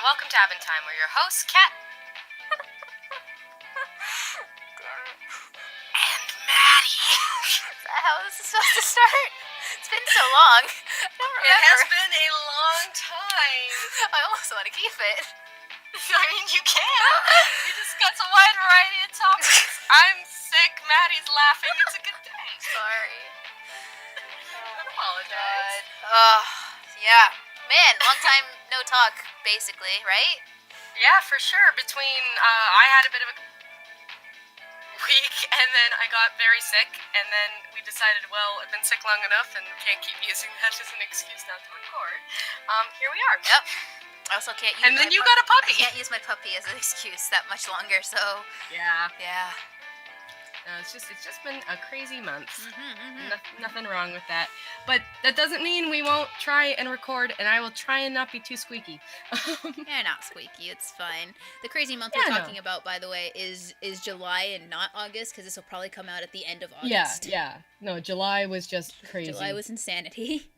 welcome to Abin Time. We're your hosts, Kat and Maddie. Is that how this is supposed to start? It's been so long. I don't remember. It has been a long time. I almost want to keep it. I mean, you can. We discuss a wide variety of topics. I'm sick. Maddie's laughing. It's a good day. Sorry. Don't apologize. Yeah. Man, long time no talk, basically, right? Yeah, for sure. Between, I had a bit of a week, and then I got very sick, and then we decided, well, I've been sick long enough, and can't keep using that as an excuse not to record. Here we are. Yep. I also can't use. And then you got a puppy. I can't use my puppy as an excuse that much longer. So. Yeah. Yeah. No, it's just been a crazy month. Nothing wrong with that. But that doesn't mean we won't try and record, and I will try and not be too squeaky. You're not squeaky. It's fine. The crazy month we're talking about, by the way, is July and not August, because this will probably come out at the end of August. Yeah. No, July was just crazy. July was insanity.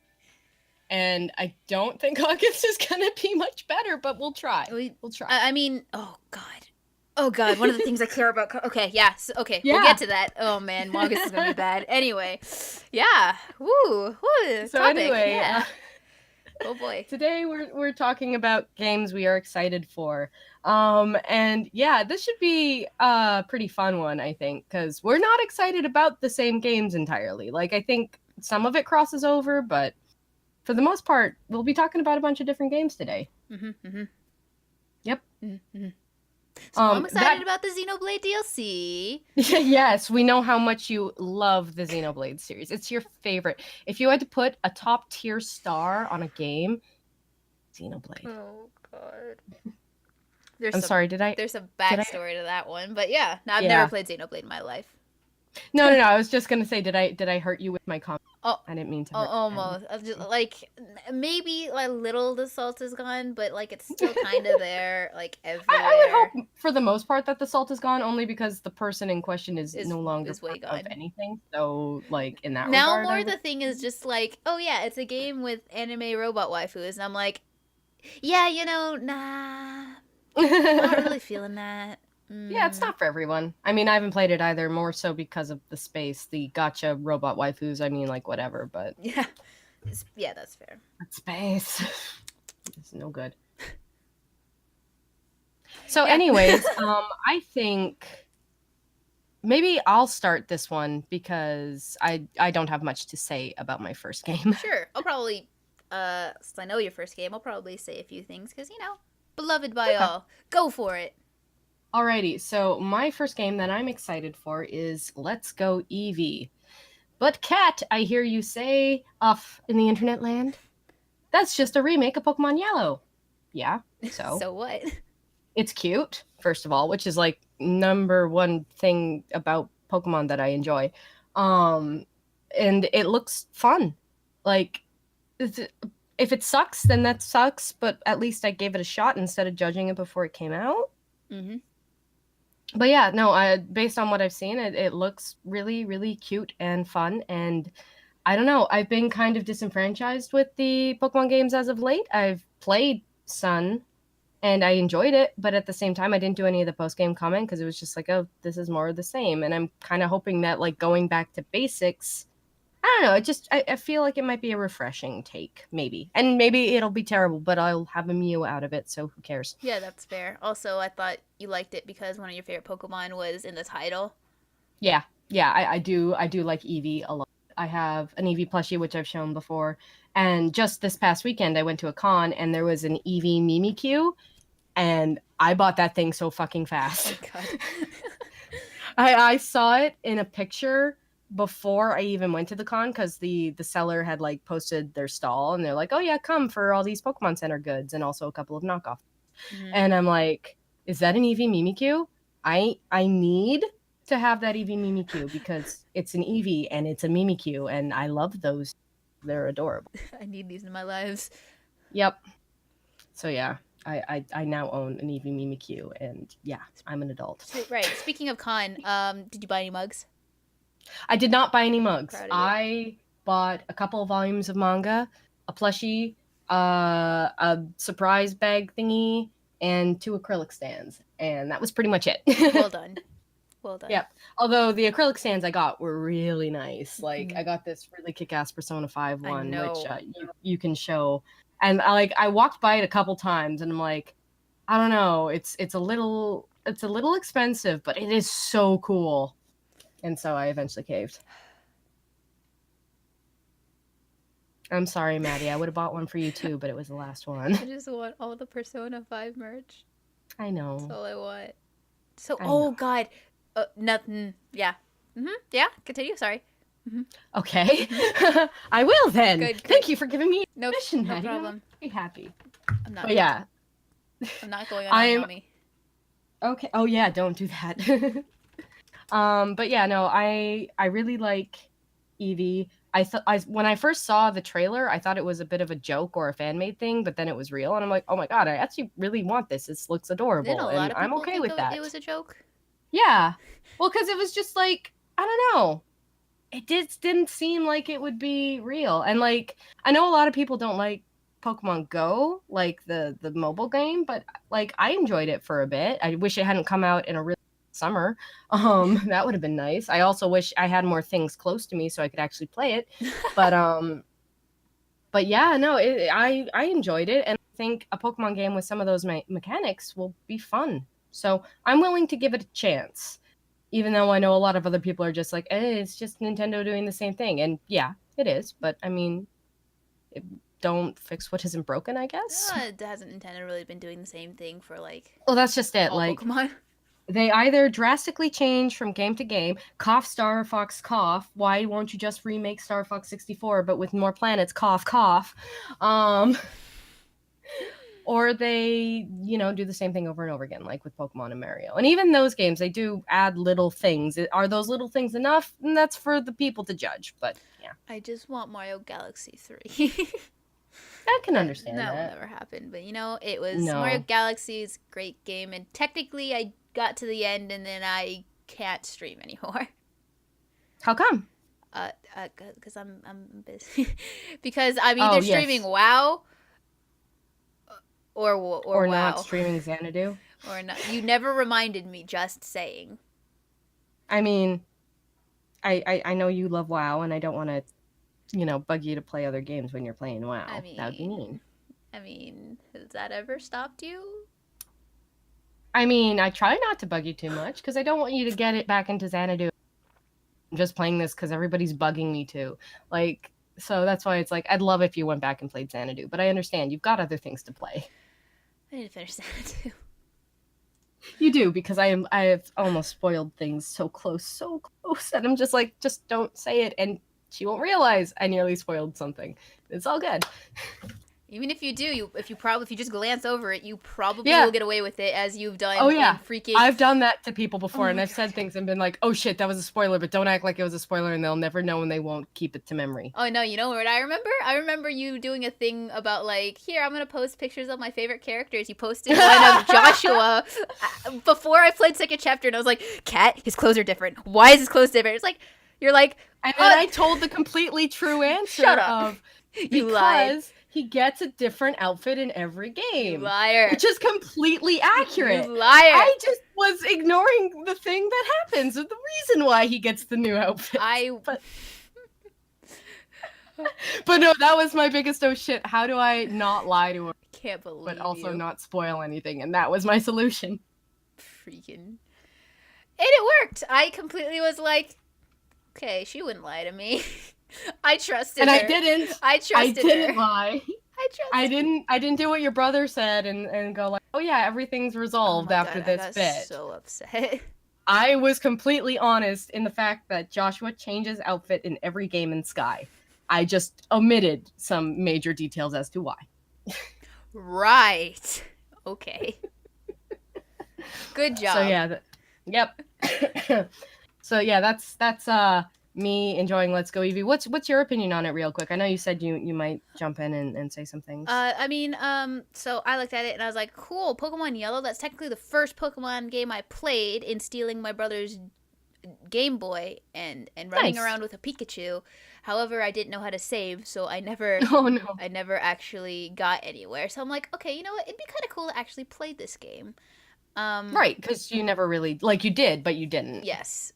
And I don't think August is gonna be much better, but we'll try. We'll try. I mean, oh god, one of the things I care about. Okay, yeah, we'll get to that. Oh man, August is gonna be bad. Anyway, yeah, woo. So topic. anyway, yeah. Oh boy. Today we're talking about games we are excited for, and yeah, this should be a pretty fun one, I think, because we're not excited about the same games entirely. Like, I think some of it crosses over, but for the most part, we'll be talking about a bunch of different games today. Yep. So I'm excited about the Xenoblade DLC. Yes, we know how much you love the Xenoblade series. It's your favorite. If you had to put a top tier star on a game, Xenoblade. Oh god. There's a backstory to that one, but yeah, I've never played Xenoblade in my life. No. I was just gonna say, did I hurt you with my comment? Oh, I didn't mean to. Almost. Like, maybe a little the salt is gone, but like it's still kind of there, like everywhere. I would hope, for the most part, that the salt is gone, only because the person in question is no longer part of anything. So, like, in that now, regard, the thing is just like, oh yeah, it's a game with anime robot waifus, and I'm like, yeah, nah, I'm not really feeling that. Yeah, it's not for everyone. I mean, I haven't played it either, more so because of the space, the gotcha robot waifus. I mean, like, whatever, but... Yeah, that's fair. But space. It's no good. So anyways, I think maybe I'll start this one because I don't have much to say about my first game. Sure. I'll probably, since I know your first game, I'll probably say a few things because, beloved by all. Go for it. Alrighty, so my first game that I'm excited for is Let's Go Eevee. But Kat, I hear you say, off in the internet land, that's just a remake of Pokemon Yellow. Yeah, so. So what? It's cute, first of all, which is like number one thing about Pokemon that I enjoy. And it looks fun. Like, if it sucks, then that sucks, but at least I gave it a shot instead of judging it before it came out. But yeah, no, based on what I've seen, it looks really, really cute and fun. And I don't know, I've been kind of disenfranchised with the Pokemon games as of late. I've played Sun, and I enjoyed it, but at the same time, I didn't do any of the post-game comment because it was just like, oh, this is more of the same. And I'm kind of hoping that, like, going back to basics, I don't know, I feel like it might be a refreshing take, maybe. And maybe it'll be terrible, but I'll have a Mew out of it, so who cares? Yeah, that's fair. Also, I thought you liked it because one of your favorite Pokemon was in the title. Yeah, I do like Eevee a lot. I have an Eevee plushie, which I've shown before, and just this past weekend, I went to a con, and there was an Eevee Mimikyu, and I bought that thing so fucking fast. Oh, God. I saw it in a picture before I even went to the con because the seller had like posted their stall and they're like, oh yeah, come for all these Pokemon Center goods and also a couple of knockoffs. And I'm like, is that an Eevee Mimikyu? I need to have that Eevee Mimikyu because it's an Eevee and it's a Mimikyu and I love those. They're adorable. I need these in my lives. Yep. So yeah, I now own an Eevee Mimikyu and yeah, I'm an adult. Right. Speaking of con, did you buy any mugs? I did not buy any mugs. I bought a couple of volumes of manga, a plushie, a surprise bag thingy, and 2 acrylic stands, and that was pretty much it. Well done. Well done. Yep. Although the acrylic stands I got were really nice. Like I got this really kick-ass Persona 5 one, which you can show. And I walked by it a couple times, and I'm like, I don't know, it's a little expensive, but it is so cool. And so I eventually caved. I'm sorry, Maddie. I would have bought one for you too, but it was the last one. I just want all the Persona 5 merch. I know. That's all I want. So, God. Nothing. Yeah. Yeah, continue. Sorry. Okay. I will then. Good. Thank you for giving me permission, Maddie. No problem. I'm very happy. I'm not. But yeah. I'm not going on mommy. Okay. Oh yeah, don't do that. But yeah, no, I really like Eevee. When I first saw the trailer, I thought it was a bit of a joke or a fan-made thing, but then it was real, and I'm like, oh my god, I actually really want this. This looks adorable, and I'm okay with that. It was a joke. Yeah, well, because it was just like, I don't know, it didn't seem like it would be real, and like I know a lot of people don't like Pokemon Go, like the mobile game, but like I enjoyed it for a bit. I wish it hadn't come out in a really summer. That would have been nice. I also wish I had more things close to me so I could actually play it. But yeah, no, I enjoyed it, and I think a Pokemon game with some of those mechanics will be fun. So I'm willing to give it a chance, even though I know a lot of other people are just like, it's just Nintendo doing the same thing. And yeah, it is. But I mean, don't fix what isn't broken, I guess. Hasn't Nintendo really been doing the same thing for like... Well, that's just it. Like, Pokemon? They either drastically change from game to game, cough Star Fox cough, why won't you just remake Star Fox 64 but with more planets, cough cough, or they, do the same thing over and over again, like with Pokemon and Mario. And even those games, they do add little things. Are those little things enough? And that's for the people to judge, but yeah. I just want Mario Galaxy 3. I can understand that. That will never happen, but it was Mario Galaxy's a great game, and technically I got to the end and then I can't stream anymore. How come? Because I'm busy. Because I'm either streaming WoW or WoW. Not streaming Xanadu. Or not. You never reminded me, just saying. I mean, I know you love WoW, and I don't want to, bug you to play other games when you're playing WoW. That would be mean. I mean, has that ever stopped you? I mean, I try not to bug you too much, because I don't want you to get it back into Xanadu. I'm just playing this because everybody's bugging me to. Like, so that's why it's like, I'd love if you went back and played Xanadu, but I understand you've got other things to play. I need to finish Xanadu. You do, because I have almost spoiled things so close, and I'm just like, just don't say it, and she won't realize I nearly spoiled something. It's all good. Even if you do, if you just glance over it, you probably will get away with it, as you've done. Oh yeah, freaking... I've done that to people before, and I've said things and been like, "Oh shit, that was a spoiler," but don't act like it was a spoiler, and they'll never know, and they won't keep it to memory. Oh no, you know what I remember? I remember you doing a thing about like, here, I'm gonna post pictures of my favorite characters. You posted one of Joshua before I played second chapter, and I was like, "Cat, his clothes are different. Why is his clothes different?" It's like, you're like, and then I told the completely true answer. Shut up. You lied. He gets a different outfit in every game. You liar. Which is completely accurate. You liar. I just was ignoring the thing that happens, or the reason why he gets the new outfit. But no, that was my biggest oh shit. How do I not lie to her? Can't believe but also not spoil anything, and that was my solution. Freaking. And it worked. I completely was like, okay, she wouldn't lie to me. I trusted her. And I didn't. I trusted her. I didn't lie. I didn't do what your brother said and go like, oh yeah, everything's resolved after this bit. I got so upset. I was completely honest in the fact that Joshua changes outfit in every game in Sky. I just omitted some major details as to why. Right. Okay. Good job. So yeah, yep. So yeah, that's me enjoying Let's Go Eevee. What's your opinion on it, real quick? I know you said you might jump in and say some things. I mean, so I looked at it and I was like, cool, Pokemon Yellow. That's technically the first Pokemon game I played in stealing my brother's Game Boy and running Nice. around with a Pikachu. However, I didn't know how to save, so I never Oh no. actually got anywhere. So I'm like, okay, you know what? It'd be kind of cool to actually play this game. Right, because you never really like you did, but you didn't. Yes.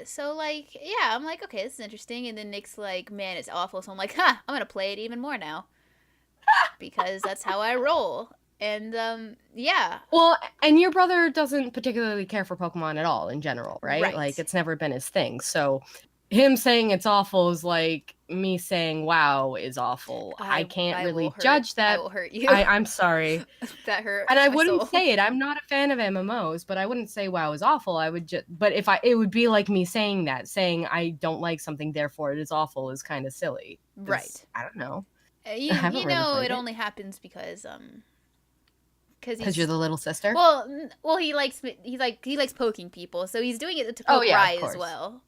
So like, yeah, I'm like, okay, this is interesting. And then Nick's like, man, it's awful. So I'm like, I'm gonna play it even more now because that's how I roll. And yeah, Well, and your brother doesn't particularly care for Pokemon at all in general, right? Like right. it's never been his thing. So him saying it's awful is like me saying wow is awful. I can't I will really hurt. judge I that. will hurt you. I'm sorry. That hurt And I my wouldn't soul. say it. I'm not a fan of MMOs, but I wouldn't say WoW is awful. I would just but if I it would be like me saying that, saying I don't like something therefore it is awful is kind of silly. Right. I don't know. I You haven't really know played it it only happens because because you're he's the little sister. well he likes poking people, so he's doing it to Oh poke yeah, of Rye as course. well,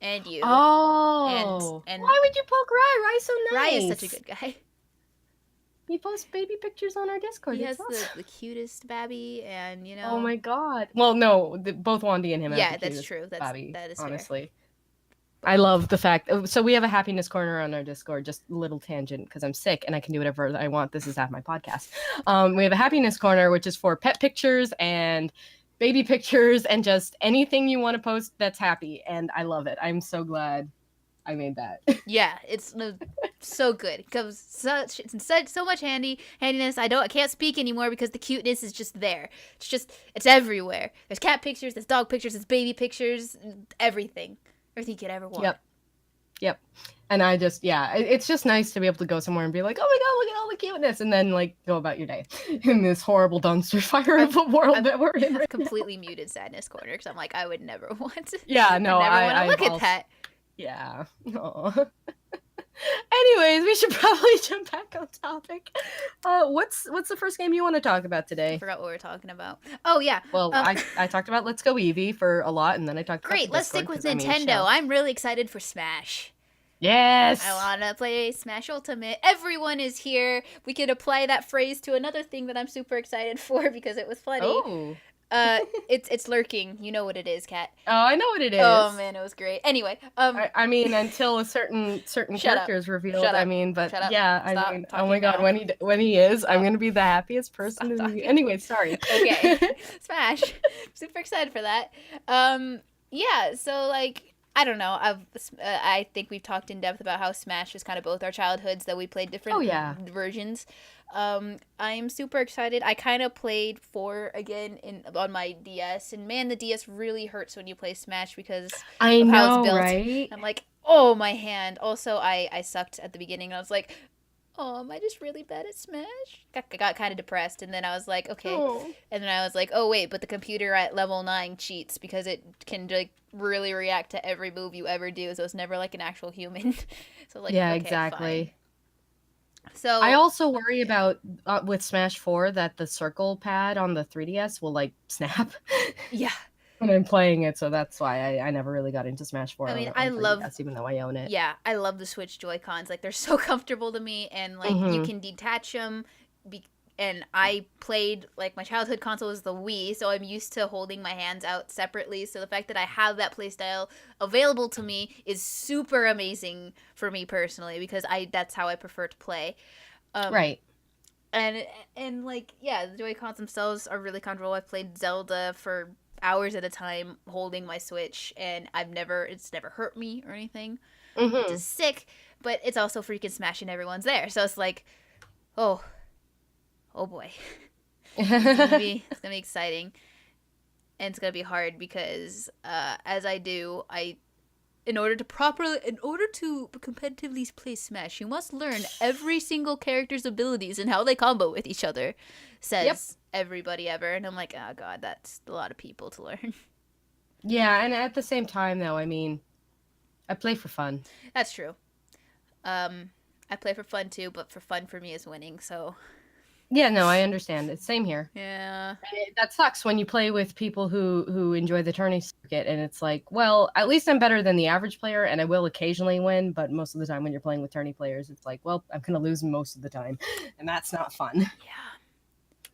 and you, Oh, and why would you poke Rye? Rye's so Rye is such a nice. good guy. He posts baby pictures on our Discord. He It's has awesome. the cutest babby, and Oh my god. Well, no, both Wandy and him have yeah, the that's cutest true. Bobby. That is fair. Honestly, I love the fact. So we have a happiness corner on our Discord. Just a little tangent because I'm sick and I can do whatever I want. This is half my podcast. We have a happiness corner which is for pet pictures and baby pictures and just anything you want to post that's happy. And I love it. I'm so glad I made that. Yeah, it's so good. It comes so much handiness. I can't speak anymore because the cuteness is just there. It's everywhere. There's cat pictures, there's dog pictures, there's baby pictures, everything you could ever want. Yep. And I just, yeah, it's just nice to be able to go somewhere and be like, oh my god, look at all the cuteness, and then like go about your day in this horrible dumpster fire of a world that we're in. I've completely muted Sadness Corner because I'm like, I would never want to. Yeah, no, I never want to look at that. Yeah. Anyways, we should probably jump back on topic. What's the first game you want to talk about today? I forgot what we were talking about. Oh yeah. Well, I talked about Let's Go Eevee for a lot, and then I talked about great. Let's stick with Nintendo. I'm really excited for Smash. Yes. I want to play Smash Ultimate. Everyone is here. We could apply that phrase to another thing that I'm super excited for because it was funny. Oh. It's lurking. You know what it is, Kat. Oh, I know what it is. Oh man, it was great. Anyway, I mean, until a certain character is revealed. I mean, but yeah, I mean, oh my god, now. when he is, I'm gonna be the happiest person. Anyway, sorry. Okay, Smash. Super excited for that. Yeah. So like, I don't know. I think we've talked in depth about how Smash is kind of both our childhoods that we played different versions. I'm super excited. I kind of played 4 again on my DS, and man, the DS really hurts when you play Smash because I of know, how it's built. right? I'm like, oh my hand. Also, I sucked at the beginning. And I was like, oh, am I just really bad at Smash? Got kind of depressed, and then I was like, okay. Oh. And then I was like, oh wait, but the computer at level 9 cheats because it can like really react to every move you ever do, so it's never like an actual human. So like, yeah, okay, exactly. Fine. So I also worry about with Smash 4 that the circle pad on the 3DS will like snap. Yeah. When I'm playing it, so that's why I never really got into Smash 4. I mean, I love, even though I own it. Yeah, I love the Switch Joy-Cons. Like, they're so comfortable to me, and like you can detach them. And I played, like, my childhood console was the Wii, so I'm used to holding my hands out separately. So the fact that I have that playstyle available to me is super amazing for me personally because that's how I prefer to play. Right. And like, yeah, the Joy-Cons themselves are really comfortable. I've played Zelda for hours at a time holding my Switch, and it's never hurt me or anything. It's just sick, but it's also freaking Smash and everyone's there. So it's like, oh boy. It's gonna be exciting. And it's gonna be hard because as in order to competitively play Smash, you must learn every single character's abilities and how they combo with each other, says everybody ever. And I'm like, oh god, that's a lot of people to learn. Yeah, and at the same time though, I mean, I play for fun. That's true. I play for fun too, but for fun for me is winning, so yeah, no, I understand. It's same here. Yeah. That sucks when you play with people who enjoy the tourney circuit, and it's like, well, at least I'm better than the average player, and I will occasionally win, but most of the time when you're playing with tourney players, it's like, well, I'm going to lose most of the time, and that's not fun. Yeah.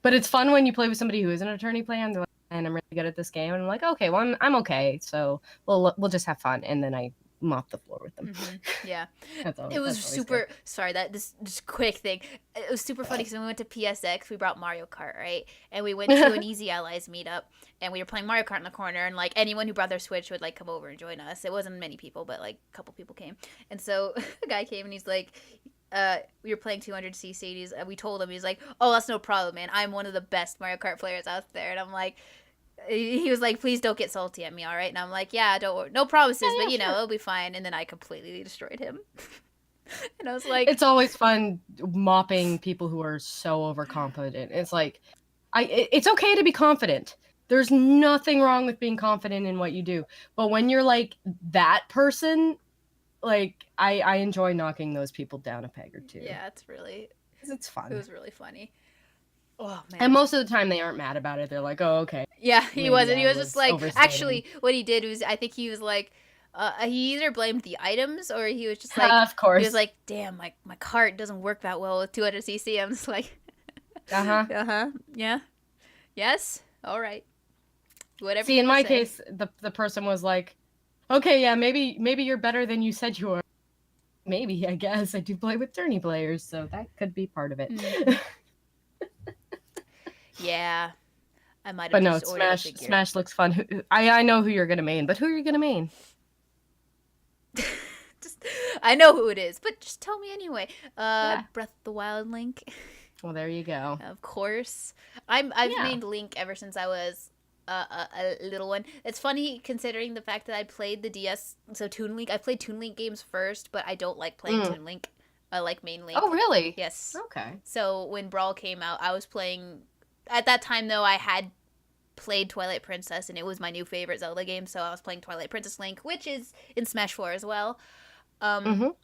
But it's fun when you play with somebody who isn't a tourney player, and they're like, and I'm really good at this game. And I'm like, okay, well, I'm okay. So we'll just have fun. And then I mop the floor with them. Yeah. That's always, It was that's always super. good. Sorry, that this just quick thing. It was super funny because when we went to PSX, we brought Mario Kart, right? And we went to an Easy Allies meetup, and we were playing Mario Kart in the corner, and like anyone who brought their Switch would like come over and join us. It wasn't many people, but like a couple people came, and so a guy came and he's like. We were playing 200cc. We told him, he's like, "Oh, that's no problem, man. I'm one of the best Mario Kart players out there." And I'm like, he was like, "Please don't get salty at me, all right?" And I'm like, "Yeah, don't worry. No promises, Yeah, but you know, sure. it'll be fine." And then I completely destroyed him. And I was like, It's always fun mopping people who are so overconfident. It's like, it's okay to be confident. There's nothing wrong with being confident in what you do. But when you're like that person, like I enjoy knocking those people down a peg or two. yeah, it's really, 'Cause it's fun. it was really funny. Oh man. And most of the time they aren't mad about it. They're like, "Oh, okay." Yeah, he Maybe wasn't. I He was just like, overstating. actually, what he did was, I think he was like, he either blamed the items or he was just like, Of course. he was like, "Damn, my cart doesn't work that well with 200cc." I'm just like, yeah, yes, all right, whatever. See, in my case, the person was like, "Okay, yeah, maybe you're better than you said you were." Maybe, I guess. I do play with tourney players, so that could be part of it. Yeah, I might have. But no, just ordered a Smash figure. Smash looks fun. I know who you're gonna main, but who are you gonna main? Just, I know who it is, but just tell me anyway. Yeah. Breath of the Wild Link. Well, there you go. Of course, I've named Link ever since I was a little one. It's funny considering the fact that I played the DS, so Toon Link. I played Toon Link games first, but I don't like playing Toon Link. I like main Link. Oh, really? Yes. Okay. So when Brawl came out, I was playing. At that time, though, I had played Twilight Princess, and it was my new favorite Zelda game. So I was playing Twilight Princess Link, which is in Smash 4 as well. And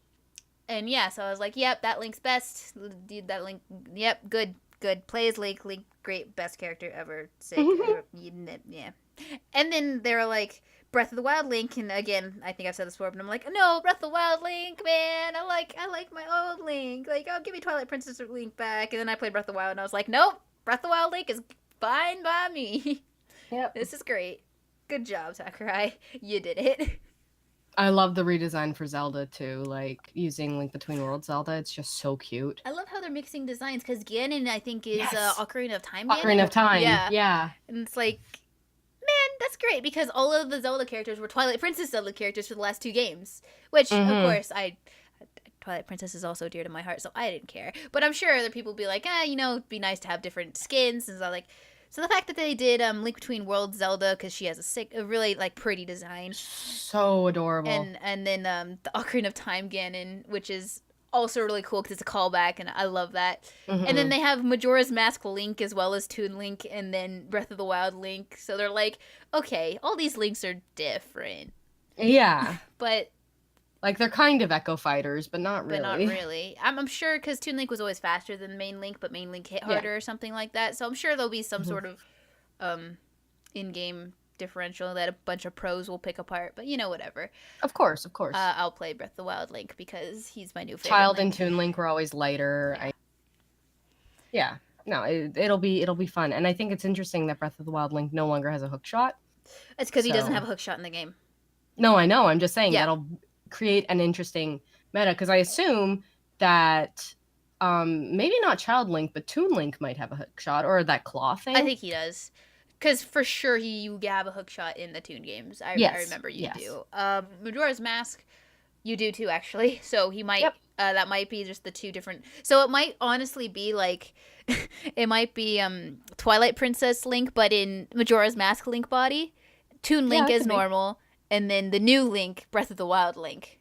yeah, so I was like, "Yep, that Link's best. That Link, yep, good. Play as Link. Link, great, best character ever. Sick, yeah." And then they were like, Breath of the Wild Link, and again, I think I've said this before, but I'm like, "No, Breath of the Wild Link, man. I like my old Link. Like, oh, give me Twilight Princess Link back." And then I played Breath of the Wild, and I was like, "Nope, Breath of the Wild Link is fine by me. Yep. This is great. Good job, Sakurai. You did it." I love the redesign for Zelda too, like using Link Between Worlds Zelda. It's just so cute. I love how they're mixing designs because Ganon, I think, is Yes. Ocarina of Time. Ocarina of Time. Yeah. Yeah. And it's like, man, that's great because all of the Zelda characters were Twilight Princess Zelda characters for the last two games. Which, of course, Twilight Princess is also dear to my heart, so I didn't care. But I'm sure other people would be like, it'd be nice to have different skins. And so, like, so the fact that they did Link Between Worlds Zelda, because she has a really, like, pretty design. So adorable. And then the Ocarina of Time Ganon, which is also really cool because it's a callback, and I love that. And then they have Majora's Mask Link as well as Toon Link, and then Breath of the Wild Link. So they're like, okay, all these Links are different. Yeah. But... like, they're kind of Echo Fighters, but not really. But not really. I'm sure because Toon Link was always faster than main Link, but main Link hit harder or something like that. So I'm sure there'll be some sort of in-game differential that a bunch of pros will pick apart. But, whatever. Of course. I'll play Breath of the Wild Link because he's my new favorite Child Link. and Toon Link were always lighter. Yeah. No, it'll be fun. And I think it's interesting that Breath of the Wild Link no longer has a hook shot. It's because he doesn't have a hook shot in the game. No, I know. I'm just saying that'll create an interesting meta because I assume that maybe not Child Link, but Toon Link might have a hook shot or that claw thing. I think he does. Because for sure you have a hook shot in the Toon games. I remember you do. Majora's Mask, you do too, actually. So he might, that might be just the two different. So it might honestly be like, it might be Twilight Princess Link, but in Majora's Mask Link body. Toon Link is normal. And then the new Link, Breath of the Wild Link.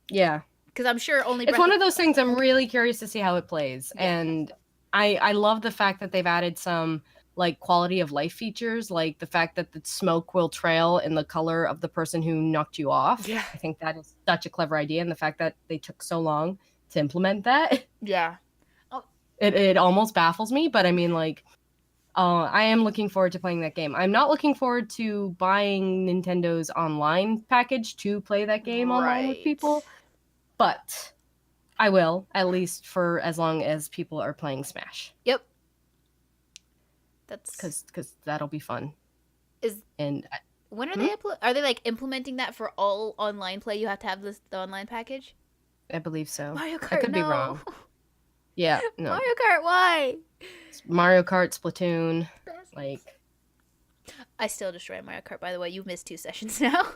Yeah. Because I'm sure only... It's one of those things I'm really curious to see how it plays. Yeah. And I love the fact that they've added some, like, quality of life features, like the fact that the smoke will trail in the color of the person who knocked you off. Yeah. I think that is such a clever idea. And the fact that they took so long to implement that. Yeah. It almost baffles me. But, I mean, like... I am looking forward to playing that game. I'm not looking forward to buying Nintendo's online package to play that game online with people, but I will, at least for as long as people are playing Smash. Yep. That's because that'll be fun. Is And when are hmm? are they like implementing that for all online play? You have to have the online package. I believe so. Mario I Kart, could be no. wrong. Yeah, no. Mario Kart, why? Mario Kart, Splatoon, like I still destroy Mario Kart. By the way, you've missed 2 sessions now.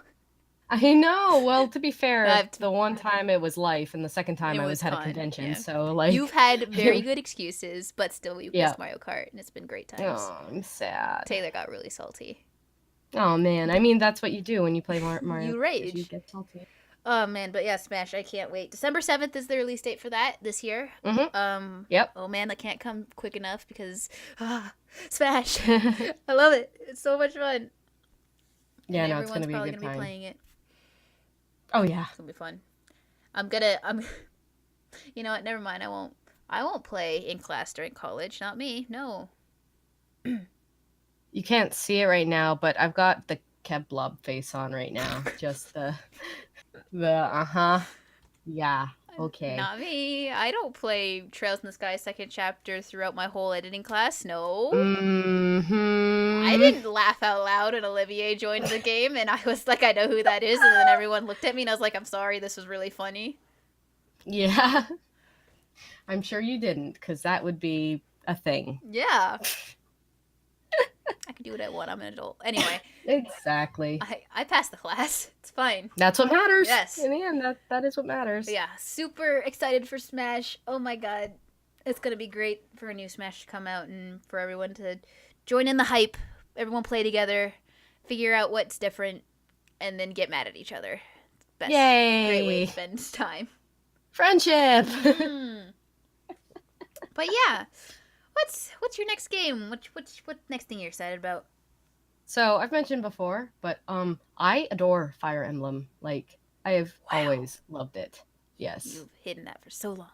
I know. Well, to be fair, I've the one time it was life, and the second It time I was was at a fun. convention. Yeah. So You've like, had very good excuses, but still you've yeah. missed Mario Kart and it's been great times. Oh, I'm sad. Taylor got really salty. Oh man, I mean that's what you do when you play Mario You Kart, is you rage. get salty. Oh man, but yeah, Smash, I can't wait. December 7th is the release date for that this year. Mm-hmm. Yep. Oh man, that can't come quick enough because Smash. I love it. It's so much fun. Yeah, And no, it's everyone's gonna be a probably good gonna be time. playing it. Oh yeah. It's gonna be fun. I'm you know what, never mind, I won't play in class during college. Not me. No. You can't see it right now, but I've got the Keblob face on right now. Just the uh-huh. Yeah. Okay. Not me. I don't play Trails in the Sky second chapter throughout my whole editing class. No. I Mm-hmm. didn't laugh out loud and Olivier joined the game and I was like, I know who that is. And then everyone looked at me and I was like, I'm sorry, this was really funny. Yeah. I'm sure you didn't, because that would be a thing. Yeah. I can do what I want. I'm an adult. Anyway, Exactly. I passed the class. It's fine. That's what matters. Yes. In the end, that is what matters. But yeah, super excited for Smash. Oh my god. It's going to be great for a new Smash to come out and for everyone to join in the hype. Everyone play together, figure out what's different, and then get mad at each other. Best. Yay! Great way to spend time. Friendship! But yeah, what's your next game? What next thing you're excited about? So I've mentioned before, but I adore Fire Emblem. Like I have always loved it. Yes. You've hidden that for so long.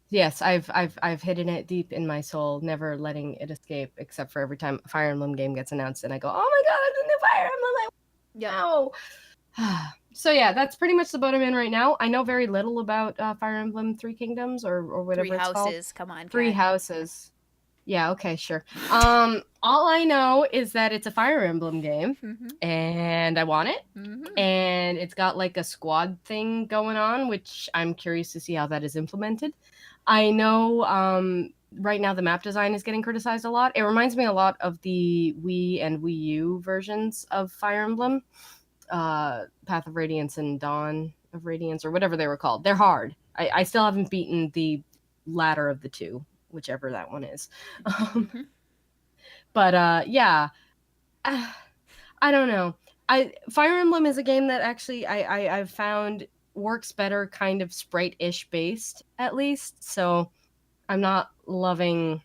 Yes, I've hidden it deep in my soul, never letting it escape, except for every time a Fire Emblem game gets announced and I go, oh my god, it's a new Fire Emblem! Yeah. So yeah, that's pretty much the boat I'm in right now. I know very little about Fire Emblem Three Kingdoms or whatever Three it's called. Houses. Come on, Three Kat. Houses. Yeah, okay, sure. All I know is that it's a Fire Emblem game, and I want it. And it's got like a squad thing going on, which I'm curious to see how that is implemented. I know right now the map design is getting criticized a lot. It reminds me a lot of the Wii and Wii U versions of Fire Emblem, Path of Radiance and Dawn of Radiance, or whatever they were called. They're hard. I still haven't beaten the latter of the two, whichever that one is. But yeah, I don't know. Fire Emblem is a game that actually I've found works better kind of sprite-ish based, at least. So I'm not loving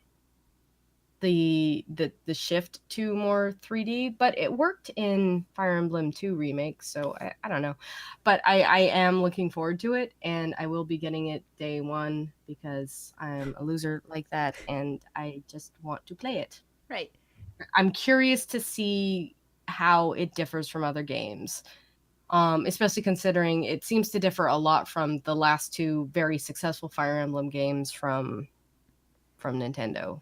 the shift to more 3D, but it worked in Fire Emblem 2 remake, so I don't know. But I am looking forward to it, and I will be getting it day one because I'm a loser like that, and I just want to play it. Right. I'm curious to see how it differs from other games, especially considering it seems to differ a lot from the last two very successful Fire Emblem games from Nintendo.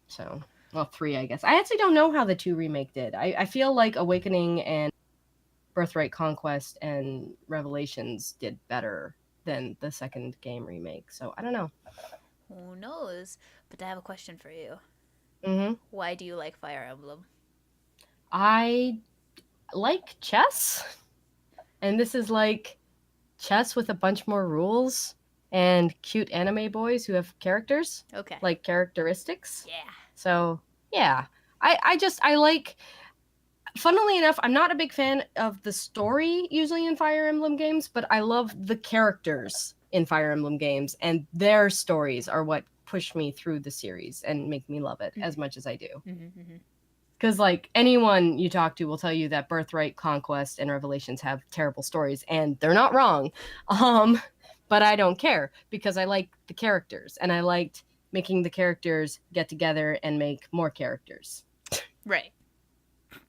So, well, 3, I guess. I actually don't know how the 2 remake did. I feel like Awakening and Birthright Conquest and Revelations did better than the second game remake. So, I don't know. Who knows? But I have a question for you. Why do you like Fire Emblem? I like chess. And this is like chess with a bunch more rules and cute anime boys who have characters. Okay. Like characteristics. Yeah. So, yeah. I like, funnily enough, I'm not a big fan of the story usually in Fire Emblem games, but I love the characters in Fire Emblem games, and their stories are what push me through the series and make me love it as much as I do. Because, like, anyone you talk to will tell you that Birthright, Conquest, and Revelations have terrible stories, and they're not wrong. But I don't care, because I like the characters, and I liked making the characters get together and make more characters. Right.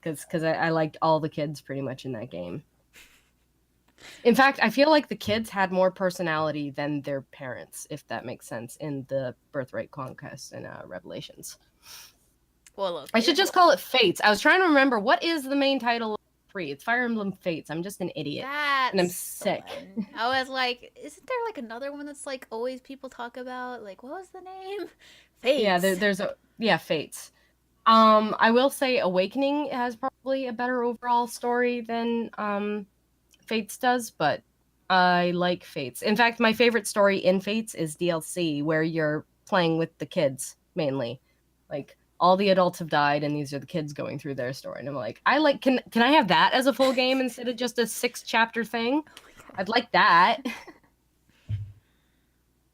Because I liked all the kids pretty much in that game. In fact, I feel like the kids had more personality than their parents, if that makes sense, in the Birthright, Conquest, and Revelations. Well, look, I should just call it Fates. I was trying to remember what is the main title of 3. It's Fire Emblem Fates. I'm just an idiot. And I'm sick. I was like, isn't there like another one that's like always people talk about? Like, what was the name? Fates. Yeah, there's Fates. I will say Awakening has probably a better overall story than Fates does, but I like Fates. In fact, my favorite story in Fates is DLC, where you're playing with the kids mainly. Like all the adults have died, and these are the kids going through their story. And I'm like, can I have that as a full game instead of just a 6-chapter thing? I'd like that.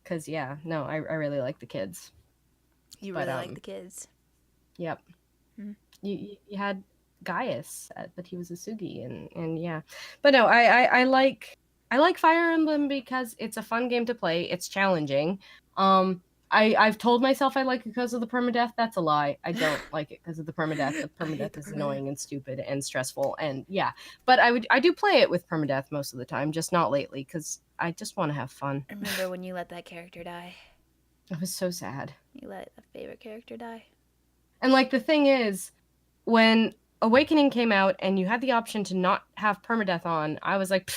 Because yeah, no, I really like the kids. You really like the kids. Yep. You had Gaius, but he was a Sugi, and yeah. But no, I like Fire Emblem because it's a fun game to play. It's challenging. I've told myself I like it because of the permadeath. That's a lie. I don't like it because of the permadeath. The permadeath is annoying and stupid and stressful, and yeah. But I do play it with permadeath most of the time, just not lately because I just want to have fun. I remember when you let that character die. It was so sad. You let a favorite character die. And like the thing is, when Awakening came out and you had the option to not have permadeath on, I was like,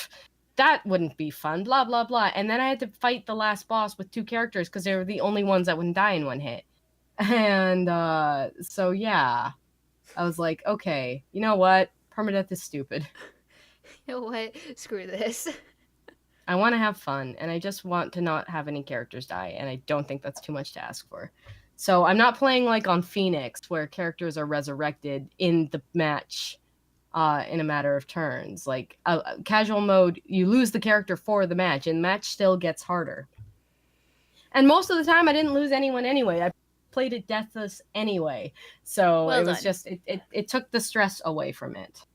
that wouldn't be fun, blah, blah, blah. And then I had to fight the last boss with 2 characters because they were the only ones that wouldn't die in one hit. And so, yeah, I was like, okay, you know what? Permadeath is stupid. You know what? Screw this. I want to have fun, and I just want to not have any characters die, and I don't think that's too much to ask for. So I'm not playing like on Phoenix, where characters are resurrected in the match in a matter of turns. Like casual mode, you lose the character for the match, and the match still gets harder. And most of the time, I didn't lose anyone anyway. I played it deathless anyway. So it was just, it took the stress away from it.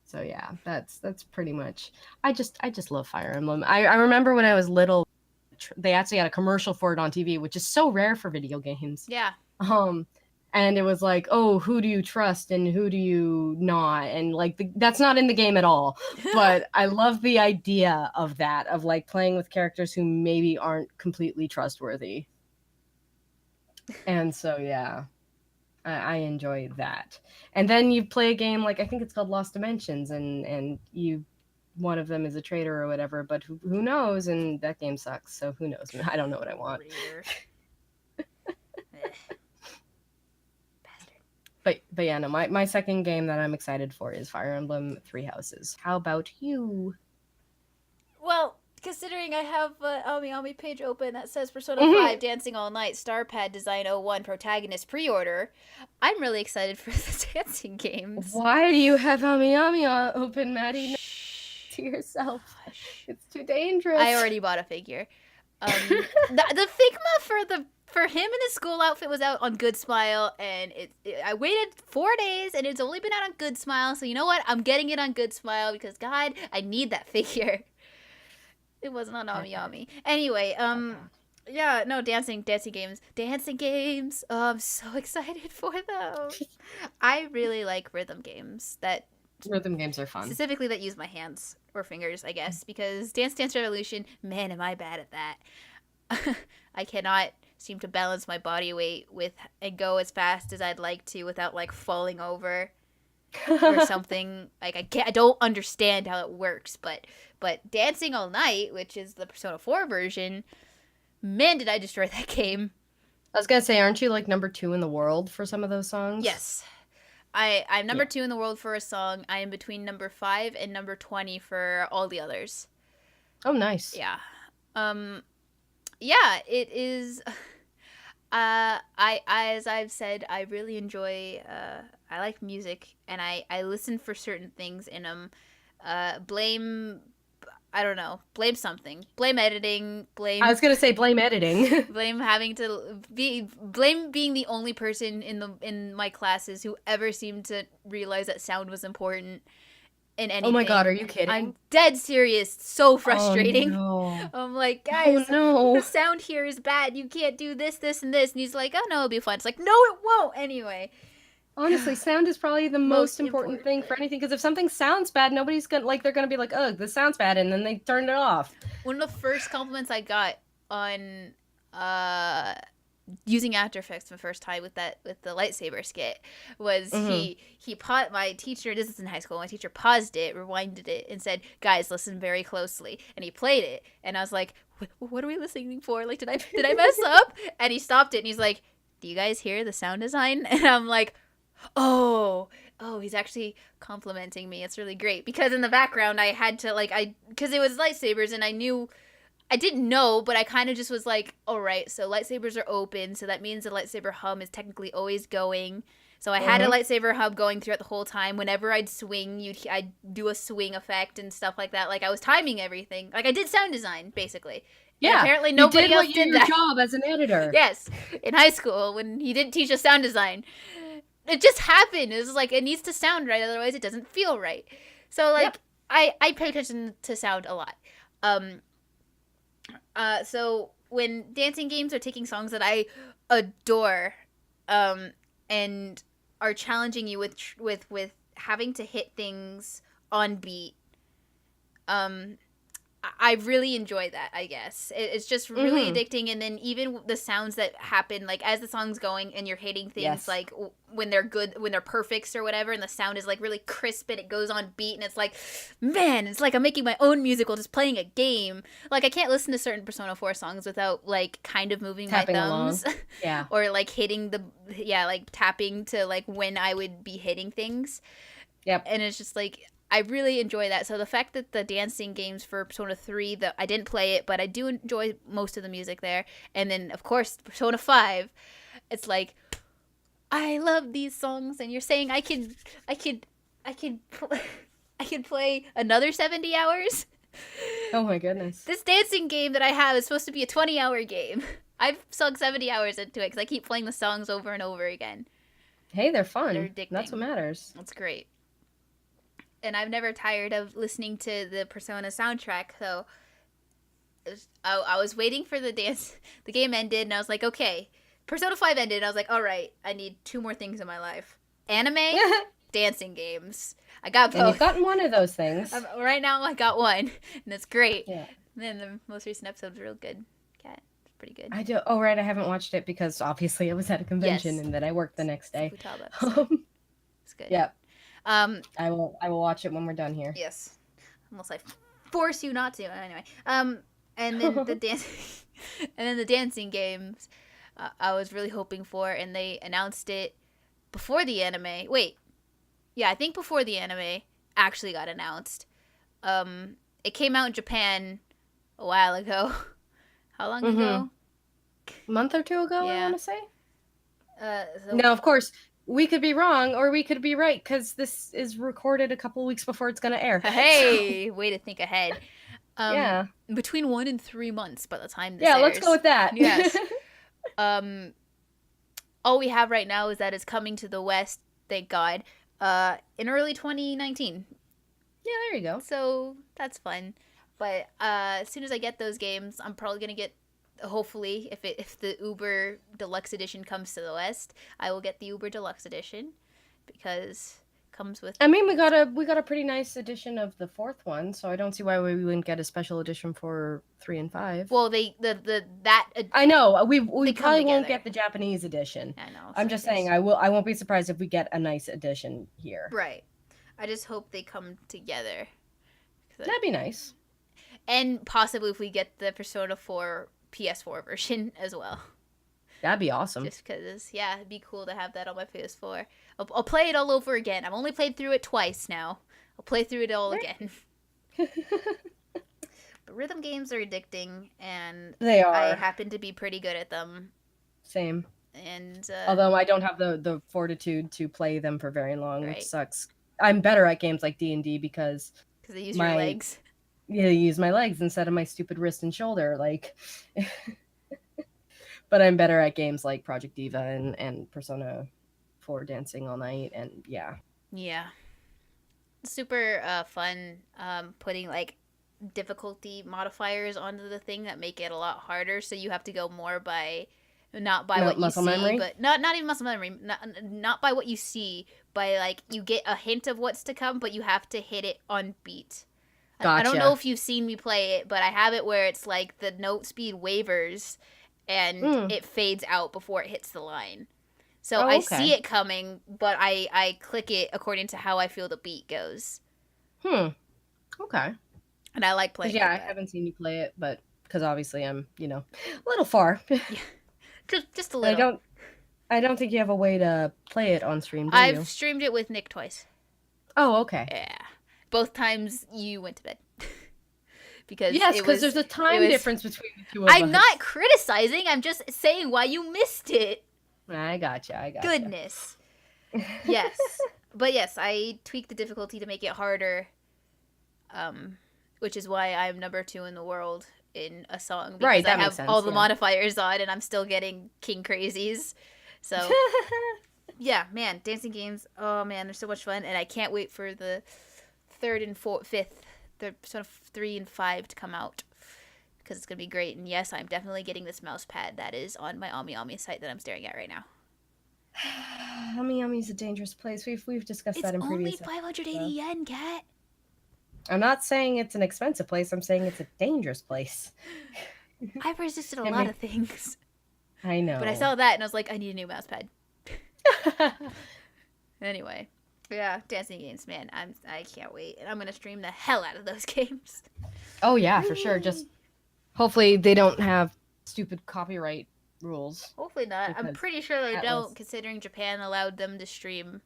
So yeah, that's pretty much. I just love Fire Emblem. I remember when I was little, they actually had a commercial for it on TV, which is so rare for video games. Yeah. And it was like, oh, who do you trust and who do you not? And like that's not in the game at all. But I love the idea of that, of like playing with characters who maybe aren't completely trustworthy. And so yeah. I enjoy that. And then you play a game like I think it's called Lost Dimensions, and one of them is a traitor or whatever, but who knows? And that game sucks, so who knows? I don't know what I want. But yeah, no, my second game that I'm excited for is Fire Emblem 3 Houses. How about you? Well, considering I have an Ami page open that says Persona 5 Dancing All Night Starpad Design 01 Protagonist Pre-Order, I'm really excited for the dancing games. Why do you have Ami open, Maddie? To yourself. It's too dangerous. I already bought a figure. The Figma for him in his school outfit was out on Good Smile, and I waited 4 days, and it's only been out on Good Smile, so you know what? I'm getting it on Good Smile because, God, I need that figure. It wasn't on Ami. Anyway, yeah, no, dancing games. Oh, I'm so excited for them. I really like rhythm games Rhythm games are fun. Specifically that use my hands or fingers, I guess, because Dance Dance Revolution, man, am I bad at that. I cannot seem to balance my body weight and go as fast as I'd like to without like falling over or something. Like I don't understand how it works, but Dancing All Night, which is the Persona 4 version, man, did I destroy that game. I was gonna say, aren't you like number 2 in the world for some of those songs? Yes. I'm number 2 in the world for a song. I am between number 5 and number 20 for all the others. Oh, nice. Yeah. Yeah, it is. As I've said, I really enjoy. I like music, and I listen for certain things in them. I don't know. Blame something. Blame editing. Blame. I was gonna say blame editing. Blame being the only person in my classes who ever seemed to realize that sound was important in anything. Oh my God, are you kidding? I'm dead serious. So frustrating. Oh, no. I'm like, guys, no. the sound here is bad. You can't do this, this, and this. And he's like, oh no, it'll be fun. It's like, no, it won't. Anyway. Honestly, sound is probably the most important thing for anything, because if something sounds bad, nobody's gonna they're gonna be like, ugh, this sounds bad, and then they turn it off. One of the first compliments I got on using After Effects for the first time with the lightsaber skit was Mm-hmm. my teacher, this is in high school, my teacher paused it, rewinded it, and said, guys, listen very closely. And he played it, and I was like, what are we listening for? Like, did I mess up? And he stopped it, and he's like, do you guys hear the sound design? And I'm like, oh, he's actually complimenting me. It's really great. Because in the background, I had to, like, because it was lightsabers, and I didn't know, but I kind of just was like, all right, so lightsabers are open, so that means the lightsaber hum is technically always going. So I had a lightsaber hum going throughout the whole time. Whenever I'd swing, I'd do a swing effect and stuff like that. Like, I was timing everything. Like, I did sound design, basically. Yeah. And apparently nobody else did that. Your job as an editor. Yes. In high school, when he didn't teach us sound design. It just happened. It was like, it needs to sound right, otherwise it doesn't feel right. So, like, I pay attention to sound a lot. So when dancing games are taking songs that I adore, and are challenging you with having to hit things on beat, I really enjoy that, I guess. It's just really addicting, and then even the sounds that happen, like, as the song's going and you're hitting things, like, when they're good, when they're perfects or whatever, and the sound is, like, really crisp, and it goes on beat, and it's like, man, it's like I'm making my own musical just playing a game. Like, I can't listen to certain Persona 4 songs without, like, kind of moving Tapping my thumbs. along. Yeah. Or, like, hitting like, tapping to, like, when I would be hitting things. Yep. And it's just, like, I really enjoy that. So the fact that the dancing games for Persona 3, I didn't play it, but I do enjoy most of the music there. And then, of course, Persona 5, it's like, I love these songs, and you're saying I could play another 70 hours? Oh my goodness. This dancing game that I have is supposed to be a 20-hour game. I've sunk 70 hours into it because I keep playing the songs over and over again. Hey, they're fun. They're addicting. That's what matters. That's great. And I've never tired of listening to the Persona soundtrack, so I was waiting for the game ended, and I was like, okay, Persona 5 ended, and I was like, all right, I need 2 more things in my life. Anime, dancing games. I got both. And you've gotten one of those things. Right now, I got one, and it's great. Yeah. And then the most recent episode was real good. Cat, it's pretty good. I do. Oh, right, I haven't watched it because obviously I was at a convention and then I worked the next day. It's good. Yeah. I will watch it when we're done here. Yes, unless I force you not to. Anyway, and then the dancing games, I was really hoping for, and they announced it before the anime. Wait, yeah, I think before the anime actually got announced. It came out in Japan a while ago. How long ago? A month or 2 ago, Yeah. I want to say. So, Now, of course, we could be wrong or we could be right because this is recorded a couple weeks before it's going to air. Hey, way to think ahead. Yeah. Between 1 and 3 months by the time this Yeah, airs. let's go with that. Yes. All we have right now is that it's coming to the West, thank God, in early 2019. Yeah, there you go. So that's fun. But as soon as I get those games, I'm probably gonna get. Hopefully, if the Uber Deluxe Edition comes to the West, I will get the Uber Deluxe Edition because it comes with. I mean, we got a pretty nice edition of the 4th one, so I don't see why we wouldn't get a special edition for 3 and 5. Well, I know we probably won't together. get the Japanese edition. I know. I'm just saying I won't be surprised if we get a nice edition here. Right. I just hope they come together. That'd be nice. And possibly if we get the Persona 4 PS4 version as well. That'd be awesome. Just because, yeah, it'd be cool to have that on my PS4. I'll play it all over again. I've only played through it twice now. I'll play through it all again. But rhythm games are addicting, and they are. I happen to be pretty good at them. Same. And although I don't have the fortitude to play them for very long, Right. which sucks. I'm better at games like D&D because they use your legs. Yeah, use my legs instead of my stupid wrist and shoulder. Like, but I'm better at games like Project Diva and Persona 4 Dancing All Night, and yeah. Yeah. Super fun putting like difficulty modifiers onto the thing that make it a lot harder, so you have to go more by not by what you see, memory? but not even muscle memory, not by what you see, by like you get a hint of what's to come, but you have to hit it on beat. Gotcha. I don't know if you've seen me play it, but I have it where it's like the note speed wavers, and Mm. it fades out before it hits the line. So Oh, I okay. see it coming, but I click it according to how I feel the beat goes. Hmm. Okay. And I like Because playing yeah, like I that. haven't seen you play it, but because obviously I'm, a little far. Yeah. Just a I little. don't. I don't think you have a way to play it on stream, do I've you? streamed it with Nick twice. Oh, okay. Yeah. Both times you went to bed. Because Yes, it because was there's a it time was difference between the two of I'm not us. criticizing, I'm just saying why you missed it. I gotcha. I gotcha. Goodness. Yes. But yes, I tweaked the difficulty to make it harder. Um which is why I'm number 2 in the world in a song because Right, I that makes have all sense. the Yeah. modifiers on and I'm still getting king crazies. So, yeah, man, dancing games. Oh man, they're so much fun and I can't wait for the third and fifth, the sort of 3 and 5 to come out because it's gonna be great. And yes, I'm definitely getting this mouse pad that is on my Ami Ami site that I'm staring at right now. Yummy Yummy's a dangerous place. We've discussed It's that in only previous 580 episodes. yen, cat. I'm not saying it's an expensive place. I'm saying it's a dangerous place. I've resisted a I lot mean, of things, I but I know. saw that and I was like, I need a new mouse pad. Anyway, yeah, dancing games, man. I can't wait, and I'm gonna stream the hell out of those games. Oh yeah, for sure. Just hopefully they don't have stupid copyright rules Hopefully not. I'm because pretty sure they Atlas. don't, considering Japan allowed them to stream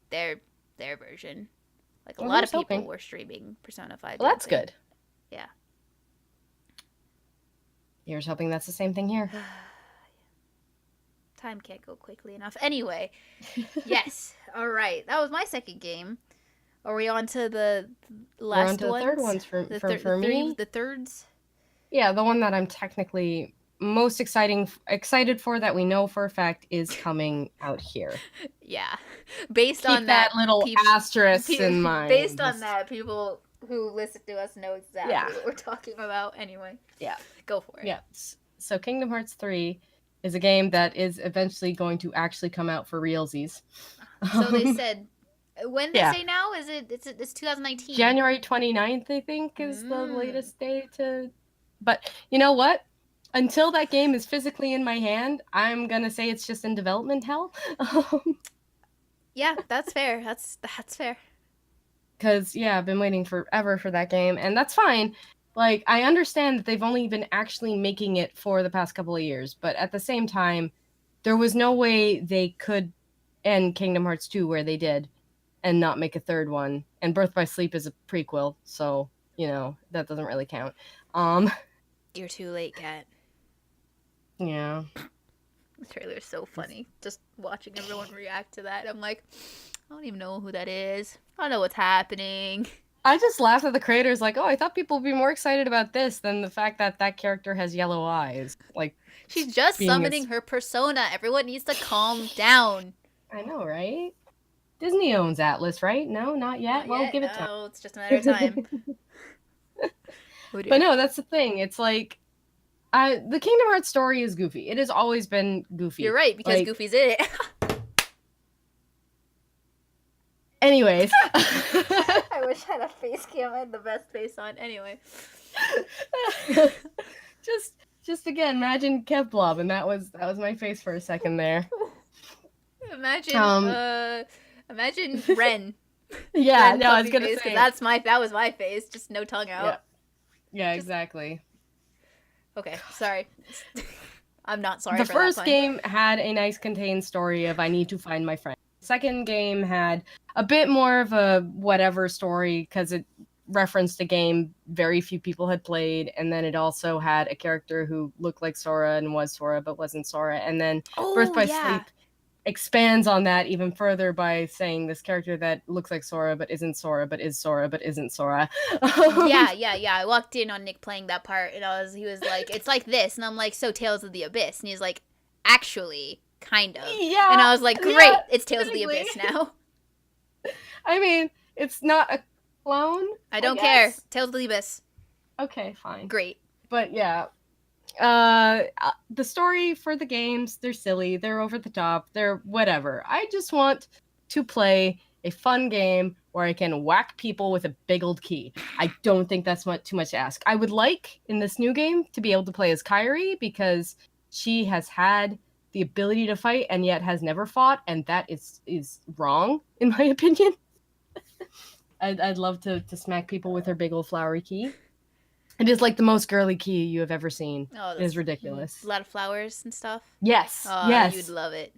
their their version. Like a Well, lot here's of people hoping. were streaming Persona 5 Well, that's dancing. good. Yeah. Here's hoping that's the same thing here. Time can't go quickly enough. Anyway, yes. All right. That was my second game. Are we on to the We're on last to the third ones? ones for The for me. the thirds? Yeah, the one that I'm technically most excited for that we know for a fact is coming out here. Yeah. Based Keep on that that, little asterisk in based mind. on that, people who listen to us know exactly Yeah. what we're talking about. Anyway. Yeah. Go for it. Yeah. So Kingdom Hearts 3 is a game that is eventually going to actually come out for realsies. So they said, when they yeah. say now, is it's 2019? January 29th, I think, is the latest day to. But you know what? Until that game is physically in my hand, I'm gonna say it's just in development hell. Yeah, that's fair. That's fair. Because yeah, I've been waiting forever for that game, and that's fine. Like, I understand that they've only been actually making it for the past couple of years, but at the same time, there was no way they could end Kingdom Hearts 2 where they did and not make a third one. And Birth by Sleep is a prequel, so, that doesn't really count. You're too late, Kat. Yeah. The trailer is so funny. Just watching everyone react to that. I'm like, I don't even know who that is. I don't know what's happening. I just laughed at the creators like, oh, I thought people would be more excited about this than the fact that that character has yellow eyes. Like, she's just summoning her persona. Everyone needs to calm down. I know, right? Disney owns Atlas, right? No, not yet. Well, give it time. No, it's just a matter of time. But no, that's the thing. It's like, the Kingdom Hearts story is goofy. It has always been goofy. You're right, because Goofy's in it. Anyways. I wish I had a face cam. I had the best face on. Anyway. just again, imagine Kevblob, and that was my face for a second there. Imagine Ren. Yeah, Ren no, I was gonna face, say that was my face, just no tongue out. Yeah, exactly. Okay, sorry. I'm not sorry. The for first that game had a nice contained story of I need to find my friend. Second game had a bit more of a whatever story because it referenced a game very few people had played, and then it also had a character who looked like Sora and was Sora but wasn't Sora, and then Birth by Sleep expands on that even further by saying this character that looks like Sora but isn't Sora but is Sora but isn't Sora. Yeah. I walked in on Nick playing that part, and he was like, it's like this, and I'm like, so Tales of the Abyss, and he's like, actually, kind of. Yeah. And I was like, great, it's Tales of the Abyss now. I mean, it's not a clone. I don't care. Tales of the Abyss. Okay, fine. Great. But yeah. The story for the games, they're silly, they're over the top, they're whatever. I just want to play a fun game where I can whack people with a big old key. I don't think that's too much to ask. I would like in this new game to be able to play as Kairi because she has had the ability to fight and yet has never fought, and that is wrong in my opinion. I'd love to smack people with her big old flowery key. It is like the most girly key you have ever seen. Oh, it is ridiculous. A lot of flowers and stuff. Yes. Oh, yes. You'd love it.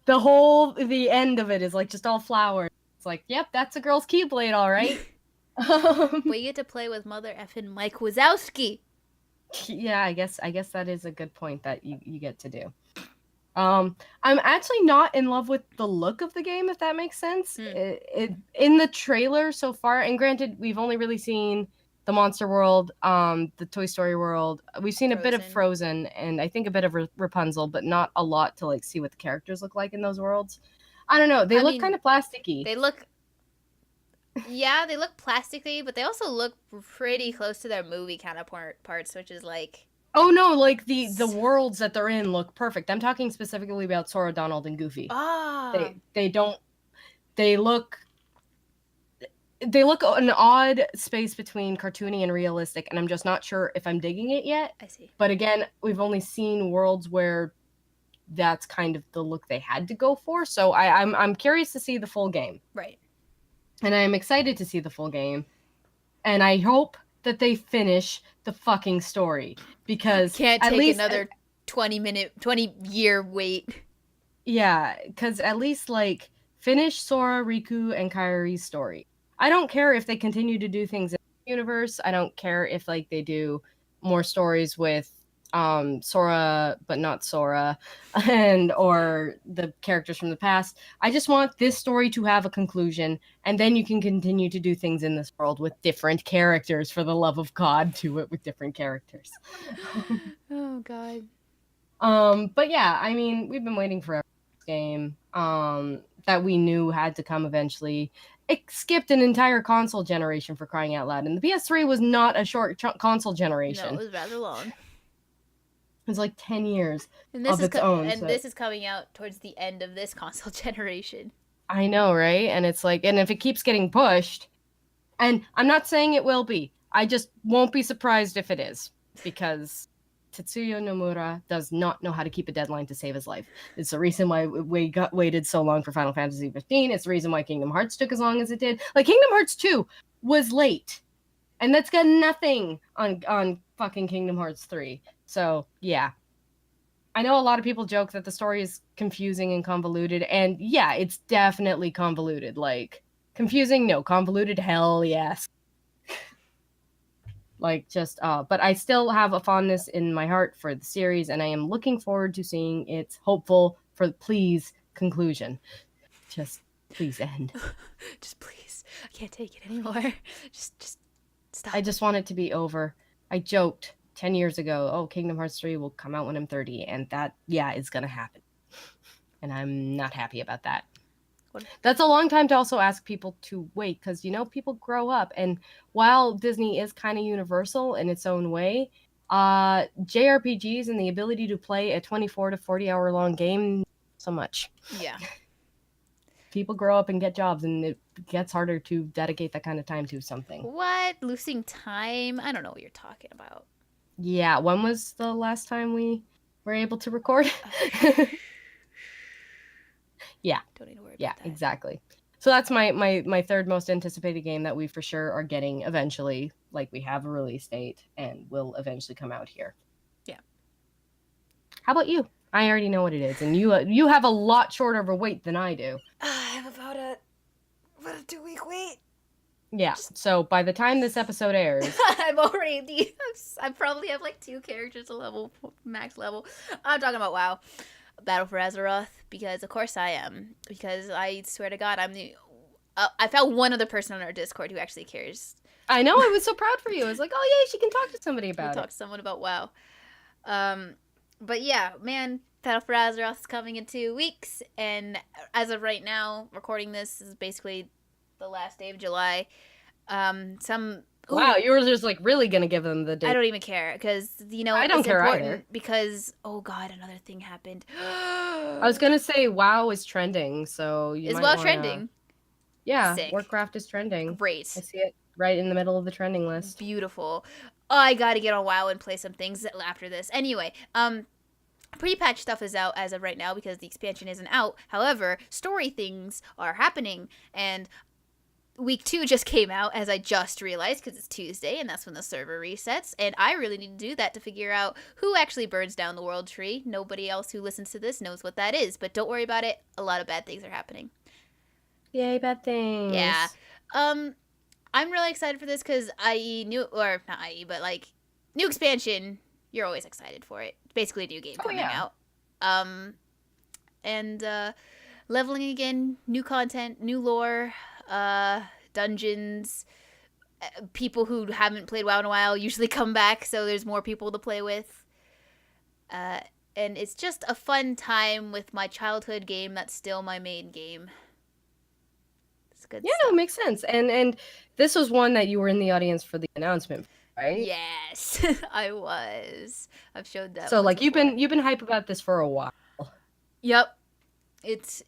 The end of it is like just all flowers. It's like, yep, that's a girl's keyblade, all right. We get to play with mother effing Mike Wazowski. Yeah, I guess that is a good point that you get to do. I'm actually not in love with the look of the game, if that makes sense. It in the trailer so far, and granted, we've only really seen the Monster World, the Toy Story World. We've seen a bit of Frozen, and I think a bit of Rapunzel, but not a lot to like see what the characters look like in those worlds. I don't know. They look kind of plasticky. They look plasticky, but they also look pretty close to their movie counterparts, which is like... Oh no, like the worlds that they're in look perfect. I'm talking specifically about Sora, Donald, and Goofy. Ah. They look an odd space between cartoony and realistic, and I'm just not sure if I'm digging it yet. I see. But again, we've only seen worlds where that's kind of the look they had to go for. So I'm curious to see the full game. Right. And I'm excited to see the full game. And I hope that they finish the fucking story, because can't take another 20-year wait. Yeah, because at least like finish Sora, Riku, and Kairi's story. I don't care if they continue to do things in the universe. I don't care if like they do more stories with Sora but not Sora and or the characters from the past. I just want this story to have a conclusion, and then you can continue to do things in this world with different characters. For the love of God, do it with different characters. Oh God. But yeah, I mean, we've been waiting for this game that we knew had to come eventually. It skipped an entire console generation, for crying out loud, and the PS3 was not a short console generation. No, it was rather long. It's like 10 years of its own. And this is coming out towards the end of this console generation. I know, right? And it's like, and if it keeps getting pushed, and I'm not saying it will be, I just won't be surprised if it is, because Tetsuya Nomura does not know how to keep a deadline to save his life. It's the reason why we waited so long for Final Fantasy 15. It's the reason why Kingdom Hearts took as long as it did. Like, Kingdom Hearts 2 was late, and that's got nothing on fucking Kingdom Hearts 3. So, yeah. I know a lot of people joke that the story is confusing and convoluted, and yeah, it's definitely convoluted. Like, confusing? No. Convoluted? Hell yes. Like, just, but I still have a fondness in my heart for the series, and I am looking forward to seeing its hopeful, for please, conclusion. Just, please end. Just please. I can't take it anymore. Just stop. I just want it to be over. I joked 10 years ago, oh, Kingdom Hearts 3 will come out when I'm 30, and that, yeah, is gonna happen. And I'm not happy about that. That's a long time to also ask people to wait, because, you know, people grow up, and while Disney is kind of universal in its own way, JRPGs and the ability to play a 24 to 40 hour long game, so much. Yeah. People grow up and get jobs, and it gets harder to dedicate that kind of time to something. What? Losing time? I don't know what you're talking about. Yeah, when was the last time we were able to record? Yeah. Don't need to worry about that. Yeah, exactly. So that's my third most anticipated game that we for sure are getting eventually. Like, we have a release date and will eventually come out here. Yeah. How about you? I already know what it is, and you have a lot shorter of a wait than I do. I have about a 2-week wait. Yeah, so by the time this episode airs... I probably have like 2 characters to level, max level. I'm talking about WoW. Battle for Azeroth, because of course I am. Because I swear to God, I found one other person on our Discord who actually cares. I know, I was so proud for you. I was like, oh yay, she can talk to somebody about it. Talk to someone about WoW. But yeah, man, Battle for Azeroth is coming in 2 weeks, and as of right now, recording this is basically the last day of July. Wow, you were just like really gonna give them the date. I don't even care, because you know I don't care either. Because oh God, another thing happened. I was gonna say WoW is trending, so you is might WoW wanna... trending? Yeah, Sick. Warcraft is trending. Great. I see it right in the middle of the trending list. Beautiful. I gotta get on WoW and play some things after this. Anyway, pre-patch stuff is out as of right now because the expansion isn't out. However, story things are happening, and week 2 just came out, as I just realized, because it's Tuesday, and that's when the server resets, and I really need to do that to figure out who actually burns down the world tree. Nobody else who listens to this knows what that is, but don't worry about it. A lot of bad things are happening. Yay, bad things. Yeah. I'm really excited for this because new expansion, you're always excited for it. It's basically a new game coming out. And leveling again, new content, new lore, dungeons. People who haven't played WoW in a while usually come back, so there's more people to play with. And it's just a fun time with my childhood game that's still my main game. It's good stuff. No, it makes sense. And this was one that you were in the audience for the announcement, right? Yes, I was. I've showed that. So like before. you've been hype about this for a while. Yep. It's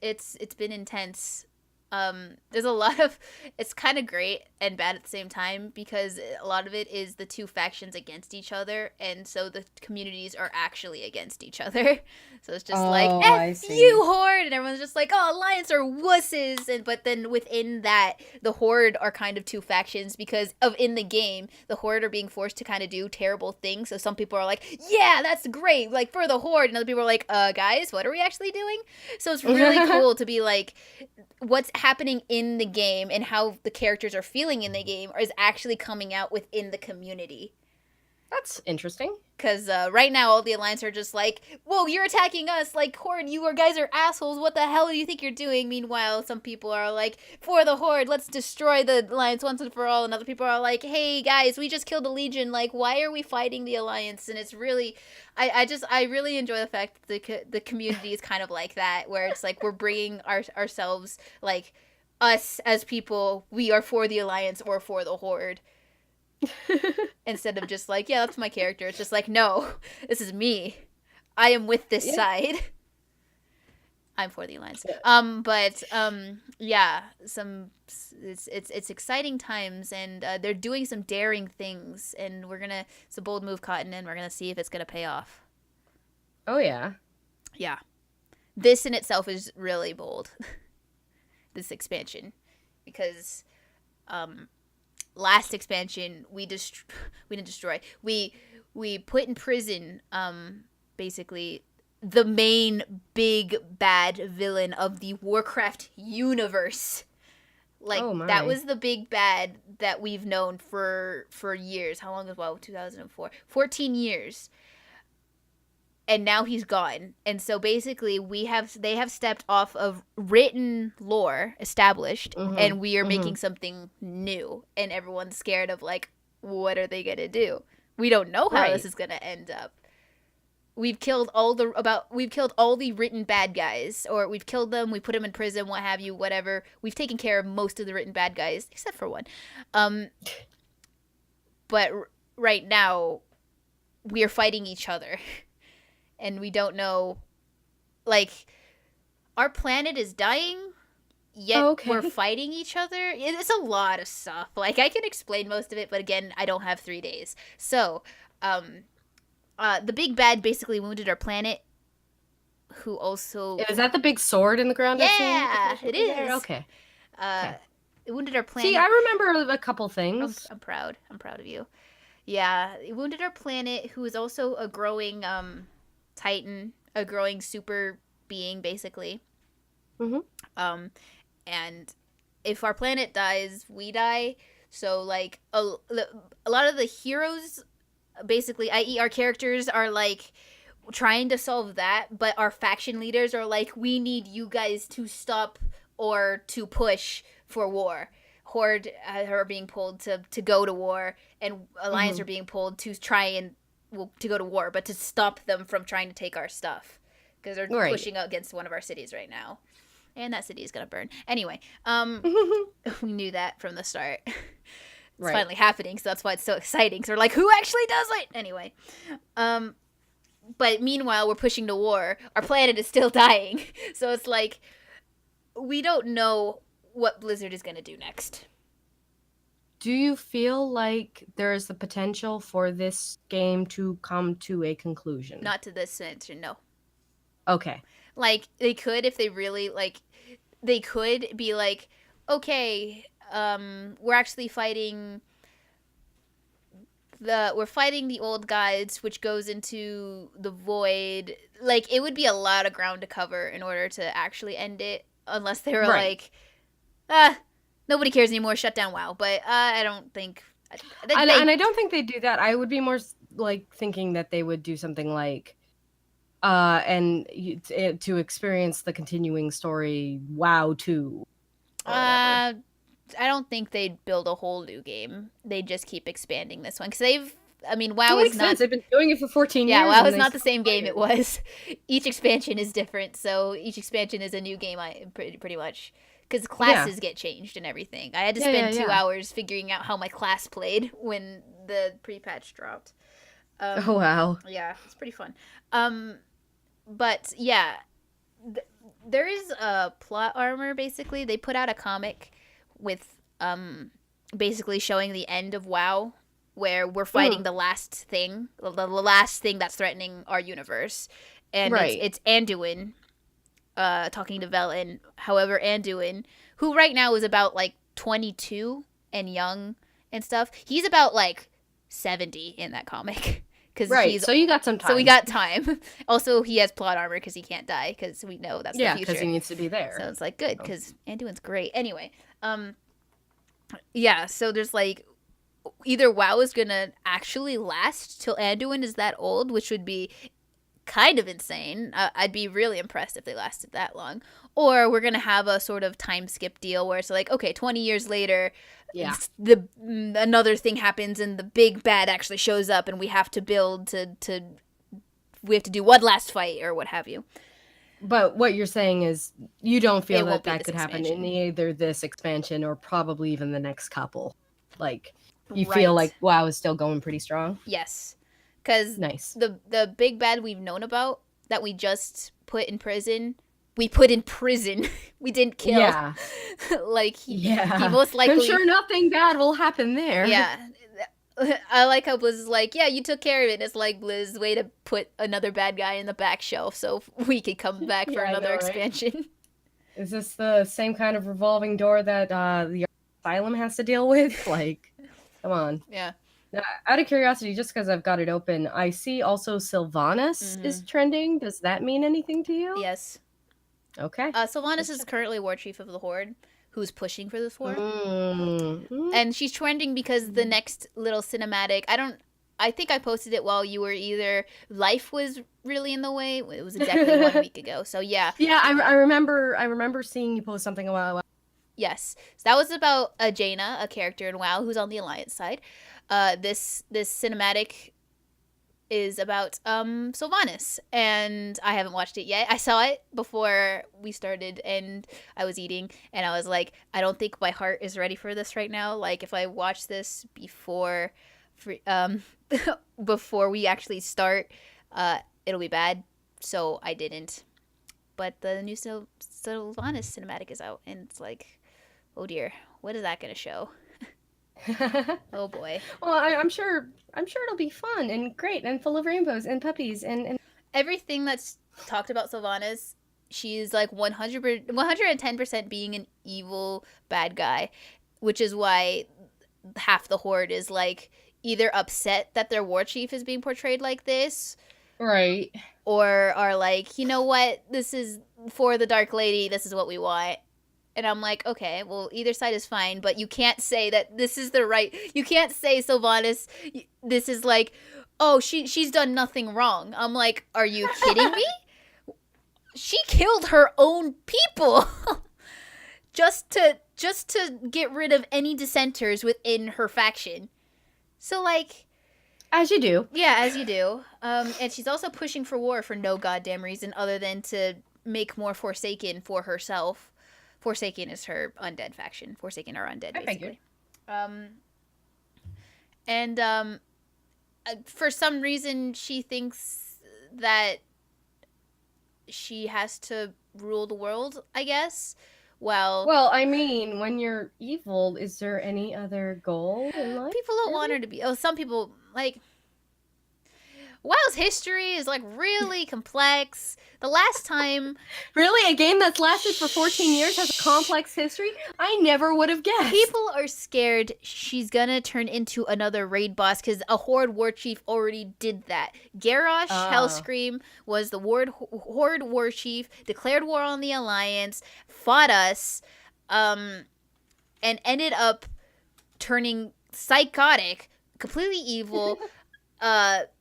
been intense. There's a lot of, it's kind of great and bad at the same time because a lot of it is the two factions against each other, and so the communities are actually against each other. So it's just F you, Horde, and everyone's just like, oh, Alliance are wusses, but then within that, the Horde are kind of two factions because of in the game, the Horde are being forced to kind of do terrible things. So some people are like, yeah, that's great, like for the Horde, and other people are like, guys, what are we actually doing? So it's really cool to be like, what's happening in the game and how the characters are feeling in the game is actually coming out within the community. That's interesting. Because right now, all the Alliance are just like, whoa, you're attacking us. Like, Horde, you guys are assholes. What the hell do you think you're doing? Meanwhile, some people are like, for the Horde, let's destroy the Alliance once and for all. And other people are like, hey, guys, we just killed a Legion. Like, why are we fighting the Alliance? And it's really, I really enjoy the fact that the community is kind of like that, where it's like we're bringing ourselves, like, us as people, we are for the Alliance or for the Horde. Instead of just like, yeah, that's my character. It's just like, no, this is me. I am with this side. I'm for the Alliance. Yeah, it's exciting times, and they're doing some daring things, and it's a bold move, Cotton, and we're gonna see if it's gonna pay off. Oh yeah. Yeah. This in itself is really bold. This expansion, because last expansion we didn't destroy. We put in prison basically the main big bad villain of the Warcraft universe. Like, that was the big bad that we've known for years. How long as well? 2004. 14 years. And now he's gone. And so basically they have stepped off of written lore established, and we are making something new, and everyone's scared of like, what are they going to do? We don't know how this is going to end up. We've killed all the written bad guys, or we've killed them, we put them in prison, what have you, whatever. We've taken care of most of the written bad guys except for one. But right now we are fighting each other. And we don't know, like, our planet is dying, yet we're fighting each other. It's a lot of stuff. Like, I can explain most of it, but again, I don't have 3 days. So, the big bad basically wounded our planet, who also... Is that the big sword in the ground? Yeah, it is. There? Okay. It wounded our planet. See, I remember a couple things. I'm proud. I'm proud of you. Yeah, it wounded our planet, who is also a growing... Titan, a growing super being, basically. And if our planet dies, we die. So, like, a lot of the heroes, basically, i.e. our characters, are, like, trying to solve that, but our faction leaders are like, we need you guys to stop or to push for war. Horde are being pulled to go to war, and Alliance are being pulled to try and to go to war, but to stop them from trying to take our stuff, because they're pushing against one of our cities right now, and that city is gonna burn anyway. We knew that from the start. It's finally happening, so that's why it's so exciting, because we're like, who actually does it anyway? But meanwhile, we're pushing to war. Our planet is still dying, so it's like, we don't know what Blizzard is going to do next. Do you feel like there is the potential for this game to come to a conclusion? Not to this extent, no. Okay. Like, they could if they really, like, they could be like, okay, we're actually fighting the old gods, which goes into the void. Like, it would be a lot of ground to cover in order to actually end it, unless they were Right. like, nobody cares anymore, shut down WoW. But I don't think. And I don't think they do that. I would be more like thinking that they would do something like, to experience the continuing story, WoW 2 or whatever. I don't think they'd build a whole new game. They just keep expanding this one because WoW That is makes not. sense. They've been doing it for 14 Yeah, years. WoW and is they not the still same play game it. it was. Each expansion is different, so each expansion is a new game. Pretty much because classes get changed and everything. I had to spend 2 hours figuring out how my class played when the pre-patch dropped. Oh wow. Yeah, it's pretty fun. But yeah, there is a plot armor. Basically, they put out a comic with basically showing the end of WoW, where we're fighting the last thing, the last thing that's threatening our universe, and it's Anduin, talking to Velen. However, Anduin, who right now is about like 22 and young and stuff, he's about like 70 in that comic. So you got some time. So we got time. Also, he has plot armor because he can't die, because we know that's the future. Yeah, because he needs to be there. So it's like good, because Anduin's great. Anyway, yeah. So there's like either WoW is gonna actually last till Anduin is that old, which would be kind of insane. I'd be really impressed if they lasted that long. Or we're gonna have a sort of time skip deal where it's like, okay, 20 years later, another thing happens and the big bad actually shows up, and we have to build we have to do one last fight or what have you. But what you're saying is you don't feel that could happen in either this expansion or probably even the next couple. Like, you feel like WoW is still going pretty strong? Yes. Because the big bad we've known about that we just put in prison, we didn't kill. Yeah. He most likely. I'm sure nothing bad will happen there. Yeah. I like how Blizz is like, yeah, you took care of it. It's like, Blizz, way to put another bad guy in the back shelf so we could come back for another expansion. Is this the same kind of revolving door that the Asylum has to deal with? Like, come on. Yeah. Now, out of curiosity, just because I've got it open, I see also Sylvanas is trending. Does that mean anything to you? Yes. Okay. Sylvanas is currently War Chief of the Horde, who's pushing for this war. And she's trending because the next little cinematic, I think I posted it while you were either, Life was really in the way. It was exactly 1 week ago. So yeah. Yeah, I remember seeing you post something a while ago. Yes. So that was about Jaina, a character in WoW who's on the Alliance side. This cinematic is about Sylvanas, and I haven't watched it yet. I saw it before we started, and I was eating, and I was like, I don't think my heart is ready for this right now. Like, if I watch this before we actually start, it'll be bad. So I didn't. But the new Sylvanas cinematic is out, and it's like, oh dear, what is that gonna show? Oh boy. Well, I'm sure it'll be fun and great and full of rainbows and puppies and everything that's talked about Sylvanas. She's like 110% being an evil bad guy, which is why half the Horde is like either upset that their war chief is being portrayed like this, right, or are like, you know what, this is for the Dark Lady, this is what we want. And I'm like, okay, well, either side is fine, but you can't say that this is the right. You can't say Sylvanas, this is like, oh, she's done nothing wrong. I'm like, are you kidding me? She killed her own people just to get rid of any dissenters within her faction. So like, as you do. Yeah, as you do. And she's also pushing for war for no goddamn reason other than to make more Forsaken for herself. Forsaken is her undead faction. Forsaken are undead, basically. For some reason, she thinks that she has to rule the world, I guess, Well, Well, I mean, when you're evil, is there any other goal in life? people don't want her to be. Oh, some people like. WoW's history is like really complex. The last time Really? A game that's lasted for 14 years has a complex history? I never would have guessed. people are scared she's gonna turn into another raid boss because a Horde war chief already did that. Garrosh Hellscream was the Horde war chief, declared war on the Alliance, fought us, and ended up turning psychotic, completely evil,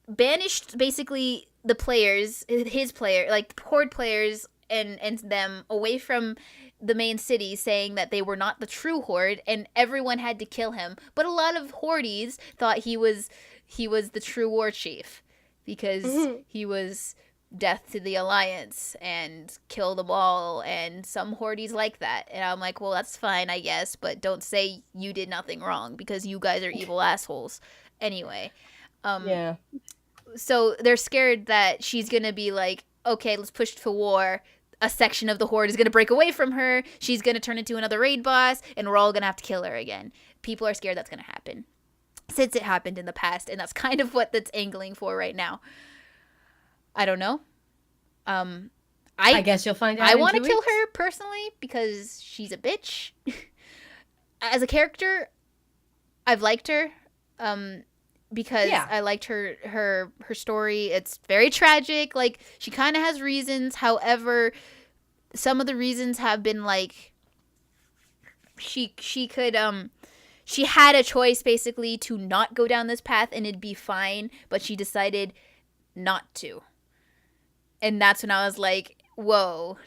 banished basically the players, his player, like Horde players and them away from the main city, saying that they were not the true Horde, and everyone had to kill him. But a lot of Hordes thought he was the true war chief because he was death to the Alliance and kill them all, and some Hordes like that. And I'm like, well, that's fine, I guess, but don't say you did nothing wrong because you guys are evil assholes. Anyway, yeah. So they're scared that she's gonna be like, okay, let's push to war. A section of the Horde is gonna break away from her. She's gonna turn into another raid boss, and we're all gonna have to kill her again. People are scared that's gonna happen, since it happened in the past, and that's kind of what that's angling for right now. I don't know. I guess you'll find out. I want to kill her personally because she's a bitch. As a character, I've liked her. Because I liked her story. It's very tragic. Like, she kind of has reasons. However, some of the reasons have been like she could she had a choice basically to not go down this path and it'd be fine, but she decided not to. And that's when I was like, whoa,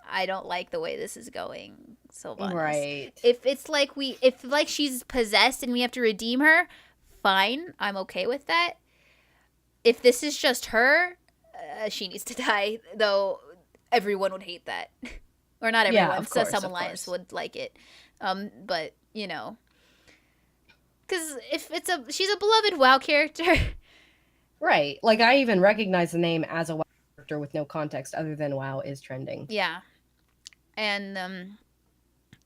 I don't like the way this is going, Sylvanas. Right. If it's like if she's possessed and we have to redeem her, fine, I'm okay with that. If this is just her, she needs to die, though everyone would hate that. Or not everyone, yeah, of course, some Alliance would like it. But, you know, because if she's a beloved WoW character. Right. Like, I even recognize the name as a WoW character with no context other than WoW is trending. Yeah. And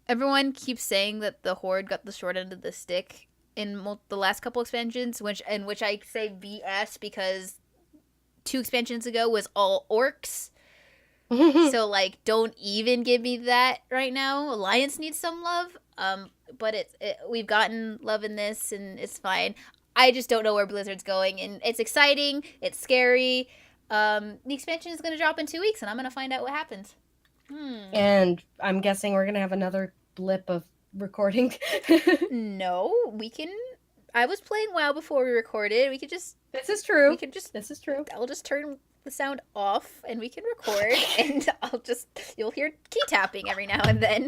everyone keeps saying that the Horde got the short end of the stick in the last couple expansions, which I say BS because 2 expansions ago was all orcs. So, like, don't even give me that right now. Alliance needs some love. But we've gotten love in this, and it's fine. I just don't know where Blizzard's going, and it's exciting. It's scary. The expansion is going to drop in 2 weeks, and I'm going to find out what happens. And I'm guessing we're going to have another blip of recording. No, we can. I was playing WoW before we recorded. We could just. This is true. This is true. I'll just turn the sound off, and we can record. And you'll hear key tapping every now and then.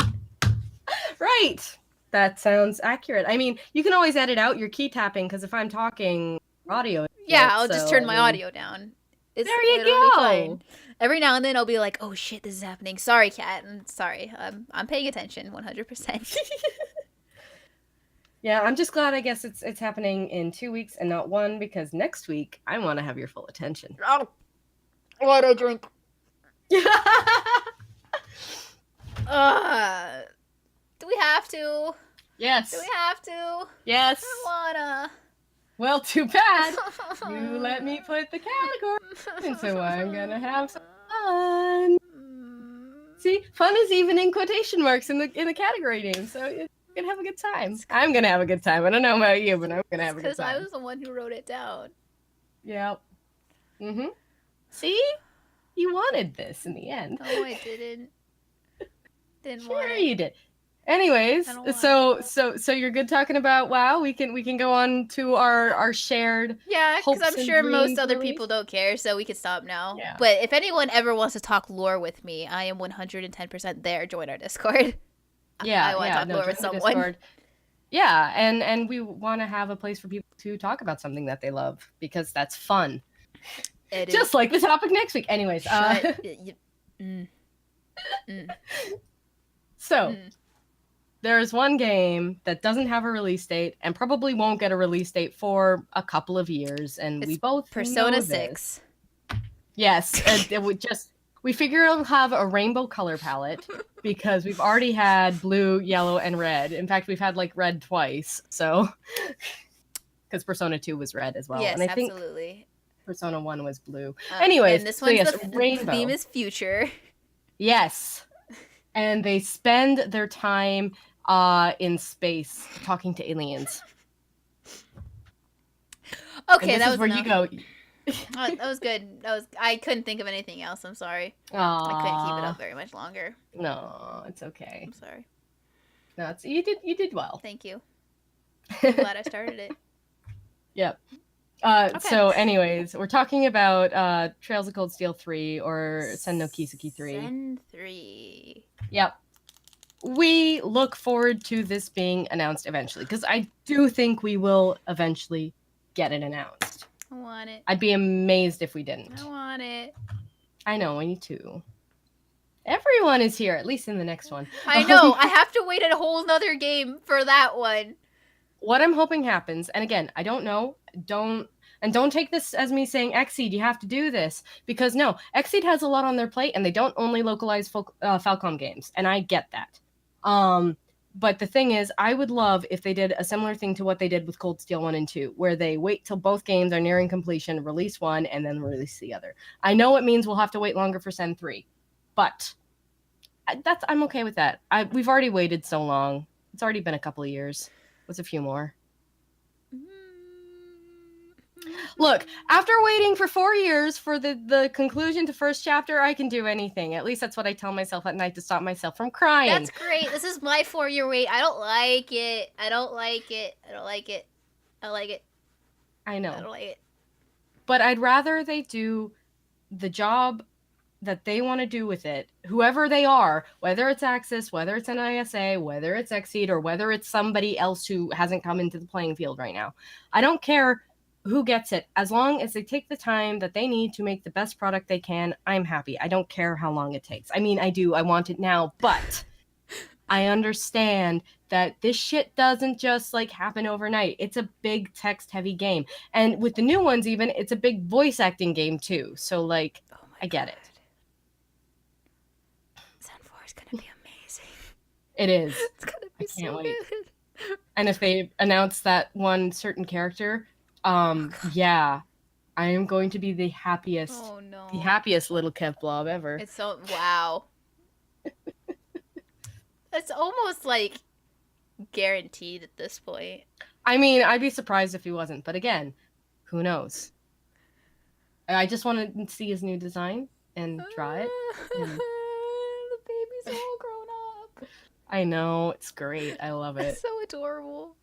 Right. That sounds accurate. I mean, you can always edit out your key tapping because if I'm talking audio. Yeah, I'll just turn my audio down. There you go. Every now and then I'll be like, "Oh shit, this is happening." Sorry, Kat. I'm sorry. I'm paying attention 100%. Yeah, I'm just glad. I guess it's happening in 2 weeks and not 1 because next week I want to have your full attention. Oh, what a drink. Do we have to? Yes. Do we have to? Yes. I wanna. Well, too bad. You let me put the category in, so I'm gonna have some fun. See, fun is even in quotation marks in the category name, so you're gonna have a good time. I'm gonna have a good time. I don't know about you, but I'm gonna have a good time. Because I was the one who wrote it down. Yep. See, you wanted this in the end. No, I didn't. Didn't want it. Sure, you did. Anyways, so you're good talking about WoW. We can go on to our shared. Yeah, because I'm sure most other release. people don't care, so we can stop now. Yeah. But if anyone ever wants to talk lore with me, I am 110% there. Join our Discord. Yeah, I want to talk lore with someone. Discord. Yeah, and we want to have a place for people to talk about something that they love because that's fun. Just like the topic next week. Anyways, So. There's one game that doesn't have a release date and probably won't get a release date for a couple of years, and we both Persona know 6. Yes, it would just We figure it'll have a rainbow color palette because we've already had blue, yellow, and red. In fact, we've had like red twice. So, because Persona 2 was red as well. Yes, And I think absolutely. Persona 1 was blue. And Anyways, this so one's yes, the rainbow. theme is future. Yes. And they spend their time in space talking to aliens. Okay, and this that is was where enough. you go. That was good. I couldn't think of anything else. I'm sorry. Aww. I couldn't keep it up very much longer. No, it's okay. I'm sorry. No, you did well. Thank you. I'm glad I started it. Yep. Okay. So, anyways, we're talking about Trails of Cold Steel 3 or Sen no Kiseki 3. Sen 3. Yep. We look forward to this being announced eventually, because I do think we will eventually get it announced. I want it. I'd be amazed if we didn't. I want it. I know, me too. Everyone is here, at least in the next one. I know. I have to wait a whole nother game for that one. What I'm hoping happens, and again, I don't know, don't take this as me saying, Xseed, you have to do this. Because no, Xseed has a lot on their plate, and they don't only localize Falcom games, and I get that. But the thing is, I would love if they did a similar thing to what they did with Cold Steel 1 and 2, where they wait till both games are nearing completion, release one, and then release the other. I know it means we'll have to wait longer for Sen 3, but I'm okay with that. We've already waited so long. It's already been a couple of years. What's a few more? Look, after waiting for 4 years for the conclusion to first chapter, I can do anything. At least that's what I tell myself at night to stop myself from crying. That's great. This is my 4-year wait. I don't like it. I don't like it. I don't like it. I like it. I know. I don't like it. But I'd rather they do the job that they want to do with it, whoever they are, whether it's Axis, whether it's NISA, whether it's Xseed, or whether it's somebody else who hasn't come into the playing field right now. I don't care who gets it, as long as they take the time that they need to make the best product they can. I'm happy. I don't care how long it takes. I mean, I do. I want it now, but I understand that this shit doesn't just like happen overnight. It's a big text heavy game. And with the new ones, even, it's a big voice acting game too. So like, I get it. Sen 4 is going to be amazing. It is. It's going to be so can't wait. good. And if they announce that one certain character, yeah, I am going to be the happiest, the happiest little Kev Blob ever. It's so, wow. It's almost like guaranteed at this point. I mean, I'd be surprised if he wasn't, but again, who knows? I just want to see his new design and try it. And... the baby's all grown up. I know, it's great. I love it. It's so adorable.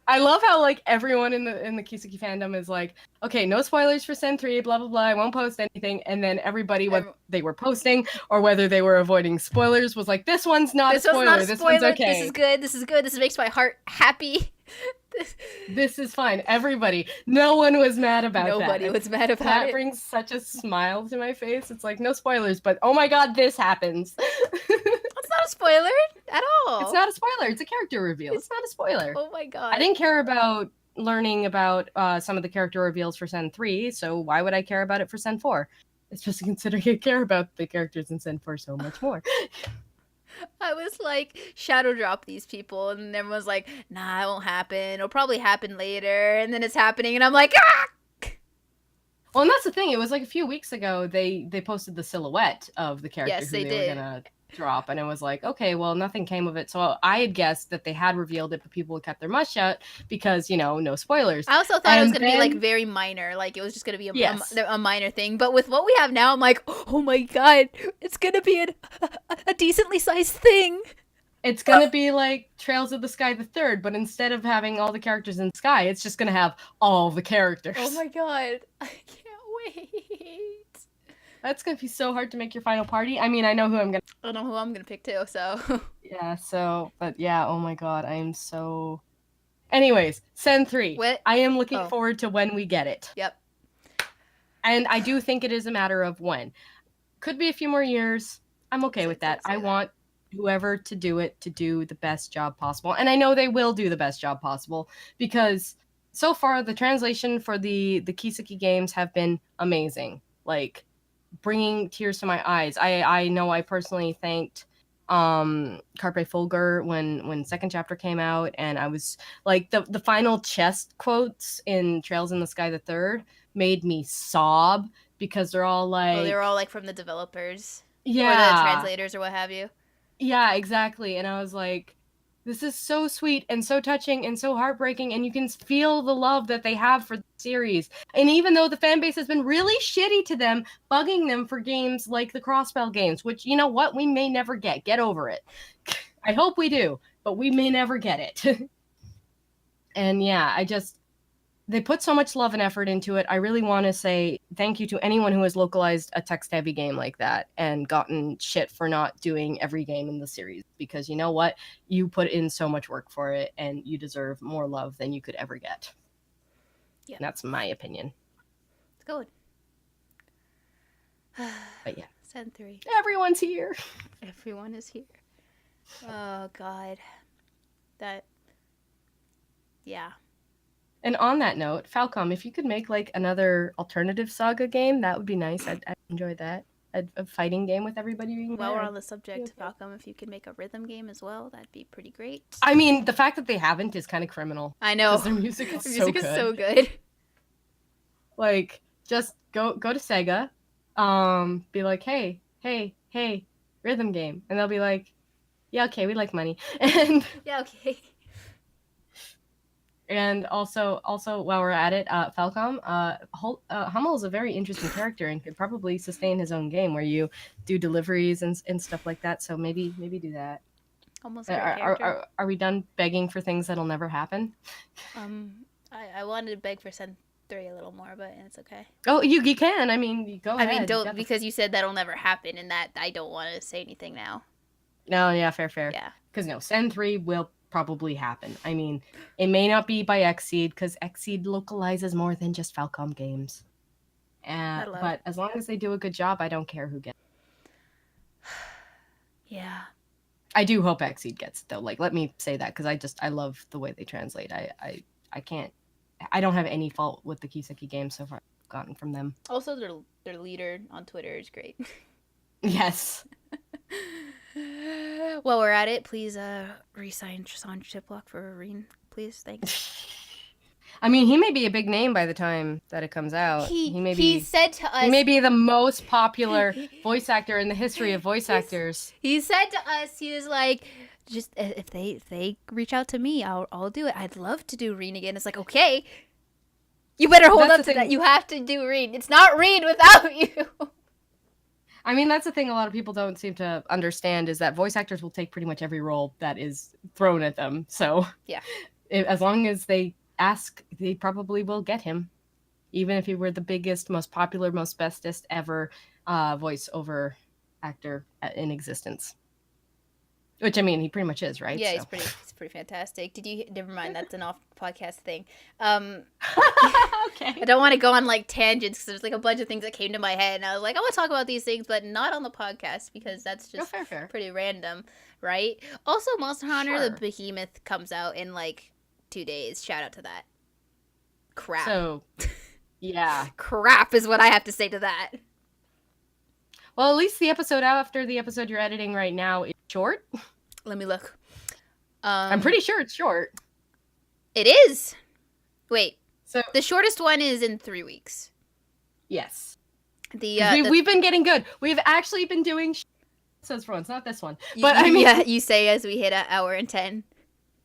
I love how like everyone in the Kiseki fandom is like, okay, no spoilers for Sen 3, blah blah blah. I won't post anything, and then everybody, what they were posting or whether they were avoiding spoilers, was like, this one's not a spoiler. This one's okay. This is good. This is good. This makes my heart happy. This is fine. Everybody, no one was mad about that. Nobody was mad about it. That brings such a smile to my face. It's like, no spoilers, but oh my god, this happens. It's not a spoiler at all. It's not a spoiler. It's a character reveal. It's not a spoiler. Oh my god. I didn't care about learning about some of the character reveals for Sen 3, so why would I care about it for Sen 4? Especially considering I care about the characters in Sen 4 so much more. I was like, shadow drop these people, and everyone's like, nah, it won't happen. It'll probably happen later, and then it's happening, and I'm like, ah! Well, and that's the thing. It was like a few weeks ago, they posted the silhouette of the character who they were gonna drop, and it was like, okay, well, nothing came of it. So I had guessed that they had revealed it, but people would cut their mouth shut because, you know, no spoilers. I also thought it was gonna be like very minor, like it was just gonna be a minor thing. But with what we have now, I'm like, oh my god, it's gonna be a decently sized thing. It's gonna be like Trails of the Sky the Third, but instead of having all the characters in Sky, it's just gonna have all the characters. Oh my god, I can't wait. That's gonna be so hard to make your final party. I mean, I know who I'm gonna pick too, so. Yeah, but yeah, oh my god, I am so... Anyways, Sen 3. What? I am looking forward to when we get it. Yep. And I do think it is a matter of when. Could be a few more years. I'm okay with that. I want whoever to do it to do the best job possible. And I know they will do the best job possible, because so far the translation for the Kiseki games have been amazing. Like, bringing tears to my eyes. I know I personally thanked Carpe Fulgur when second chapter came out, and I was like the final chest quotes in Trails in the Sky the Third made me sob because they're all like, well, they were all like from the developers or the yeah, translators or what have you. yeah, exactly. And I was like, this is so sweet and so touching and so heartbreaking, and you can feel the love that they have for the series. And even though the fan base has been really shitty to them, bugging them for games like the Crossbell games, which, you know what, we may never get. Get over it. I hope we do, but we may never get it. And yeah, they put so much love and effort into it. I really want to say thank you to anyone who has localized a text-heavy game like that and gotten shit for not doing every game in the series, because you know what? You put in so much work for it, and you deserve more love than you could ever get. Yeah. That's my opinion. It's good. But yeah. Send 3. Everyone's here. Everyone is here. Oh, God. That... Yeah. And on that note, Falcom, if you could make like another alternative Saga game, that would be nice. I'd enjoy that. A fighting game with everybody being While there. we're on the subject, Falcom, if you could make a rhythm game as well, that'd be pretty great. I mean, the fact that they haven't is kind of criminal. I know. Because their music is so good. Like, just go to Sega, be like, hey, rhythm game. And they'll be like, yeah, okay, we like money. And yeah, okay. And also while we're at it, Falcom, Hummel is a very interesting character and could probably sustain his own game where you do deliveries and stuff like that. So maybe do that. Almost are we done begging for things that'll never happen? I wanted to beg for Sen 3 a little more, but it's okay. Oh, you can. I mean, you go ahead. I mean, don't, because you said that'll never happen, and that I don't want to say anything now. No, yeah, fair. Yeah. Because no, Sen 3 will probably happen. I mean, it may not be by Xseed, because Xseed localizes more than just Falcom games. But as long as they do a good job, I don't care who gets it. Yeah. I do hope Xseed gets it, though. Like, let me say that, because I love the way they translate. I don't have any fault with the Kiseki games so far I've gotten from them. Also, their leader on Twitter is great. Yes. While we're at it, please re-sign Tristan Chiplock for Arene, please. Thanks. I mean, he may be a big name by the time that it comes out. He said to us, he may be the most popular voice actor in the history of voice actors. He said to us, he was like, just if they reach out to me, I'll do it. I'd love to do Reen again. It's like, okay, you better hold up to that. You have to do Reen. It's not Reen without you. I mean, that's the thing a lot of people don't seem to understand, is that voice actors will take pretty much every role that is thrown at them. So yeah, as long as they ask, they probably will get him, even if he were the biggest, most popular, most bestest ever voiceover actor in existence. Which, I mean, he pretty much is, right? Yeah, so. He's pretty fantastic. Never mind, that's an off-podcast thing. Okay. I don't want to go on, like, tangents, because there's, like, a bunch of things that came to my head, and I was like, I want to talk about these things, but not on the podcast, because that's just fair. Pretty random, right? Also, Monster Hunter, the Behemoth, comes out in, like, 2 days. Shout out to that. Crap. So, yeah. Crap is what I have to say to that. Well, at least the episode after the episode you're editing right now is short. Let me look. I'm pretty sure it's short. It is. Wait. So the shortest one is in 3 weeks. Yes. We've been getting good. We've actually been doing episodes for once, not this one. But I mean, yeah, you say as we hit an hour and 10.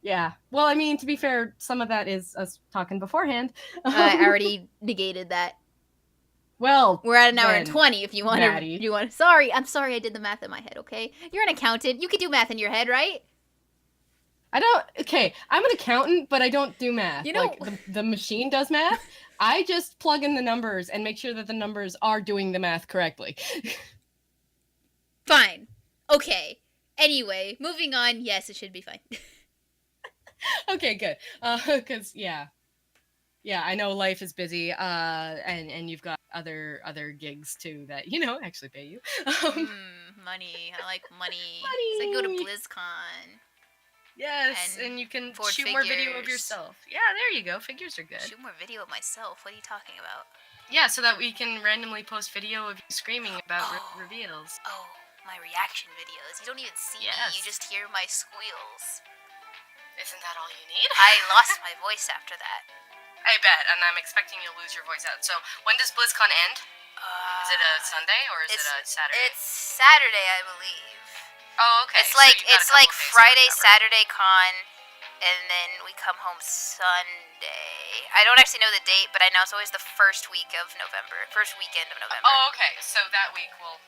Yeah. Well, I mean, to be fair, some of that is us talking beforehand. I already negated that. Well, we're at an hour and 20 if you want to. Sorry, I'm sorry I did the math in my head, okay? You're an accountant. You can do math in your head, right? Okay, I'm an accountant, but I don't do math. You know, like, the machine does math. I just plug in the numbers and make sure that the numbers are doing the math correctly. Fine. Okay. Anyway, moving on. Yes, it should be fine. Okay, good. Because, yeah, I know life is busy, and you've got other gigs too that, actually pay you. Money. I like money. So I go to BlizzCon. Yes, and you can Ford shoot more video of figures. yourself. Yeah, there you go. Figures are good. Shoot more video of myself. What are you talking about? Yeah, so that we can randomly post video of you screaming about reveals. Oh, my reaction videos. You don't even see me. You just hear my squeals. Isn't that all you need? I lost my voice after that. I bet, and I'm expecting you'll lose your voice out. So, when does BlizzCon end? Is it a Sunday or is it a Saturday? It's Saturday, I believe. Oh, okay. It's like Friday, Saturday. Saturday con, and then we come home Sunday. I don't actually know the date, but I know it's always the first week of November, first weekend of November. Oh, okay. So that week we'll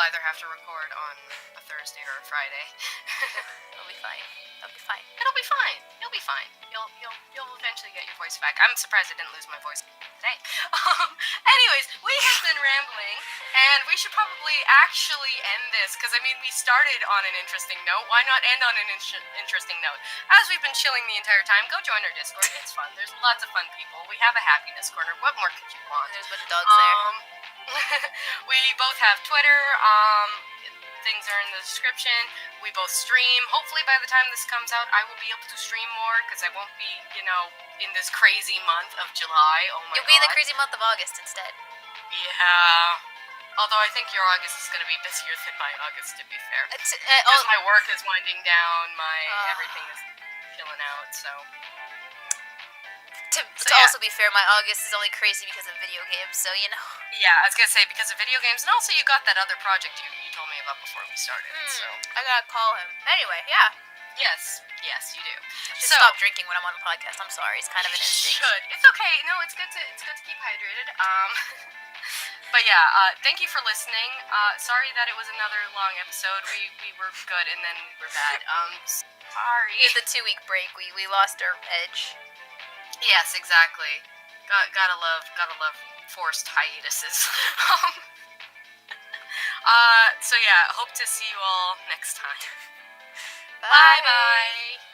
either have to record on a Thursday or a Friday. It'll be fine. It'll be fine. It'll be fine. You'll be fine. You'll eventually get your voice back. I'm surprised I didn't lose my voice today. Anyways, we have been rambling, and we should probably actually end this because I mean we started on an interesting note. Why not end on an interesting note? As we've been chilling the entire time, go join our Discord. It's fun. There's lots of fun people. We have a happiness corner. What more could you want? There's a bunch of dogs there. We both have Twitter. Things are in the description. We both stream. Hopefully by the time this comes out, I will be able to stream more because I won't be, in this crazy month of July. Oh my god. You'll be in the crazy month of August instead. Yeah. Although I think your August is going to be busier than my August, to be fair. Because my work is winding down, my everything is chilling out, so... To also be fair, my August is only crazy because of video games, so Yeah, I was gonna say because of video games, and also you got that other project you told me about before we started. So I gotta call him. Anyway, yeah. Yes, you do. I should stop drinking when I'm on the podcast. I'm sorry, it's kind of an instinct. Should. It's okay. No, it's good to keep hydrated. But yeah, thank you for listening. Sorry that it was another long episode. We were good and then we were bad. Sorry. With the 2-week break, we lost our edge. Yes, exactly. Gotta love forced hiatuses. So yeah, hope to see you all next time. Bye. Bye.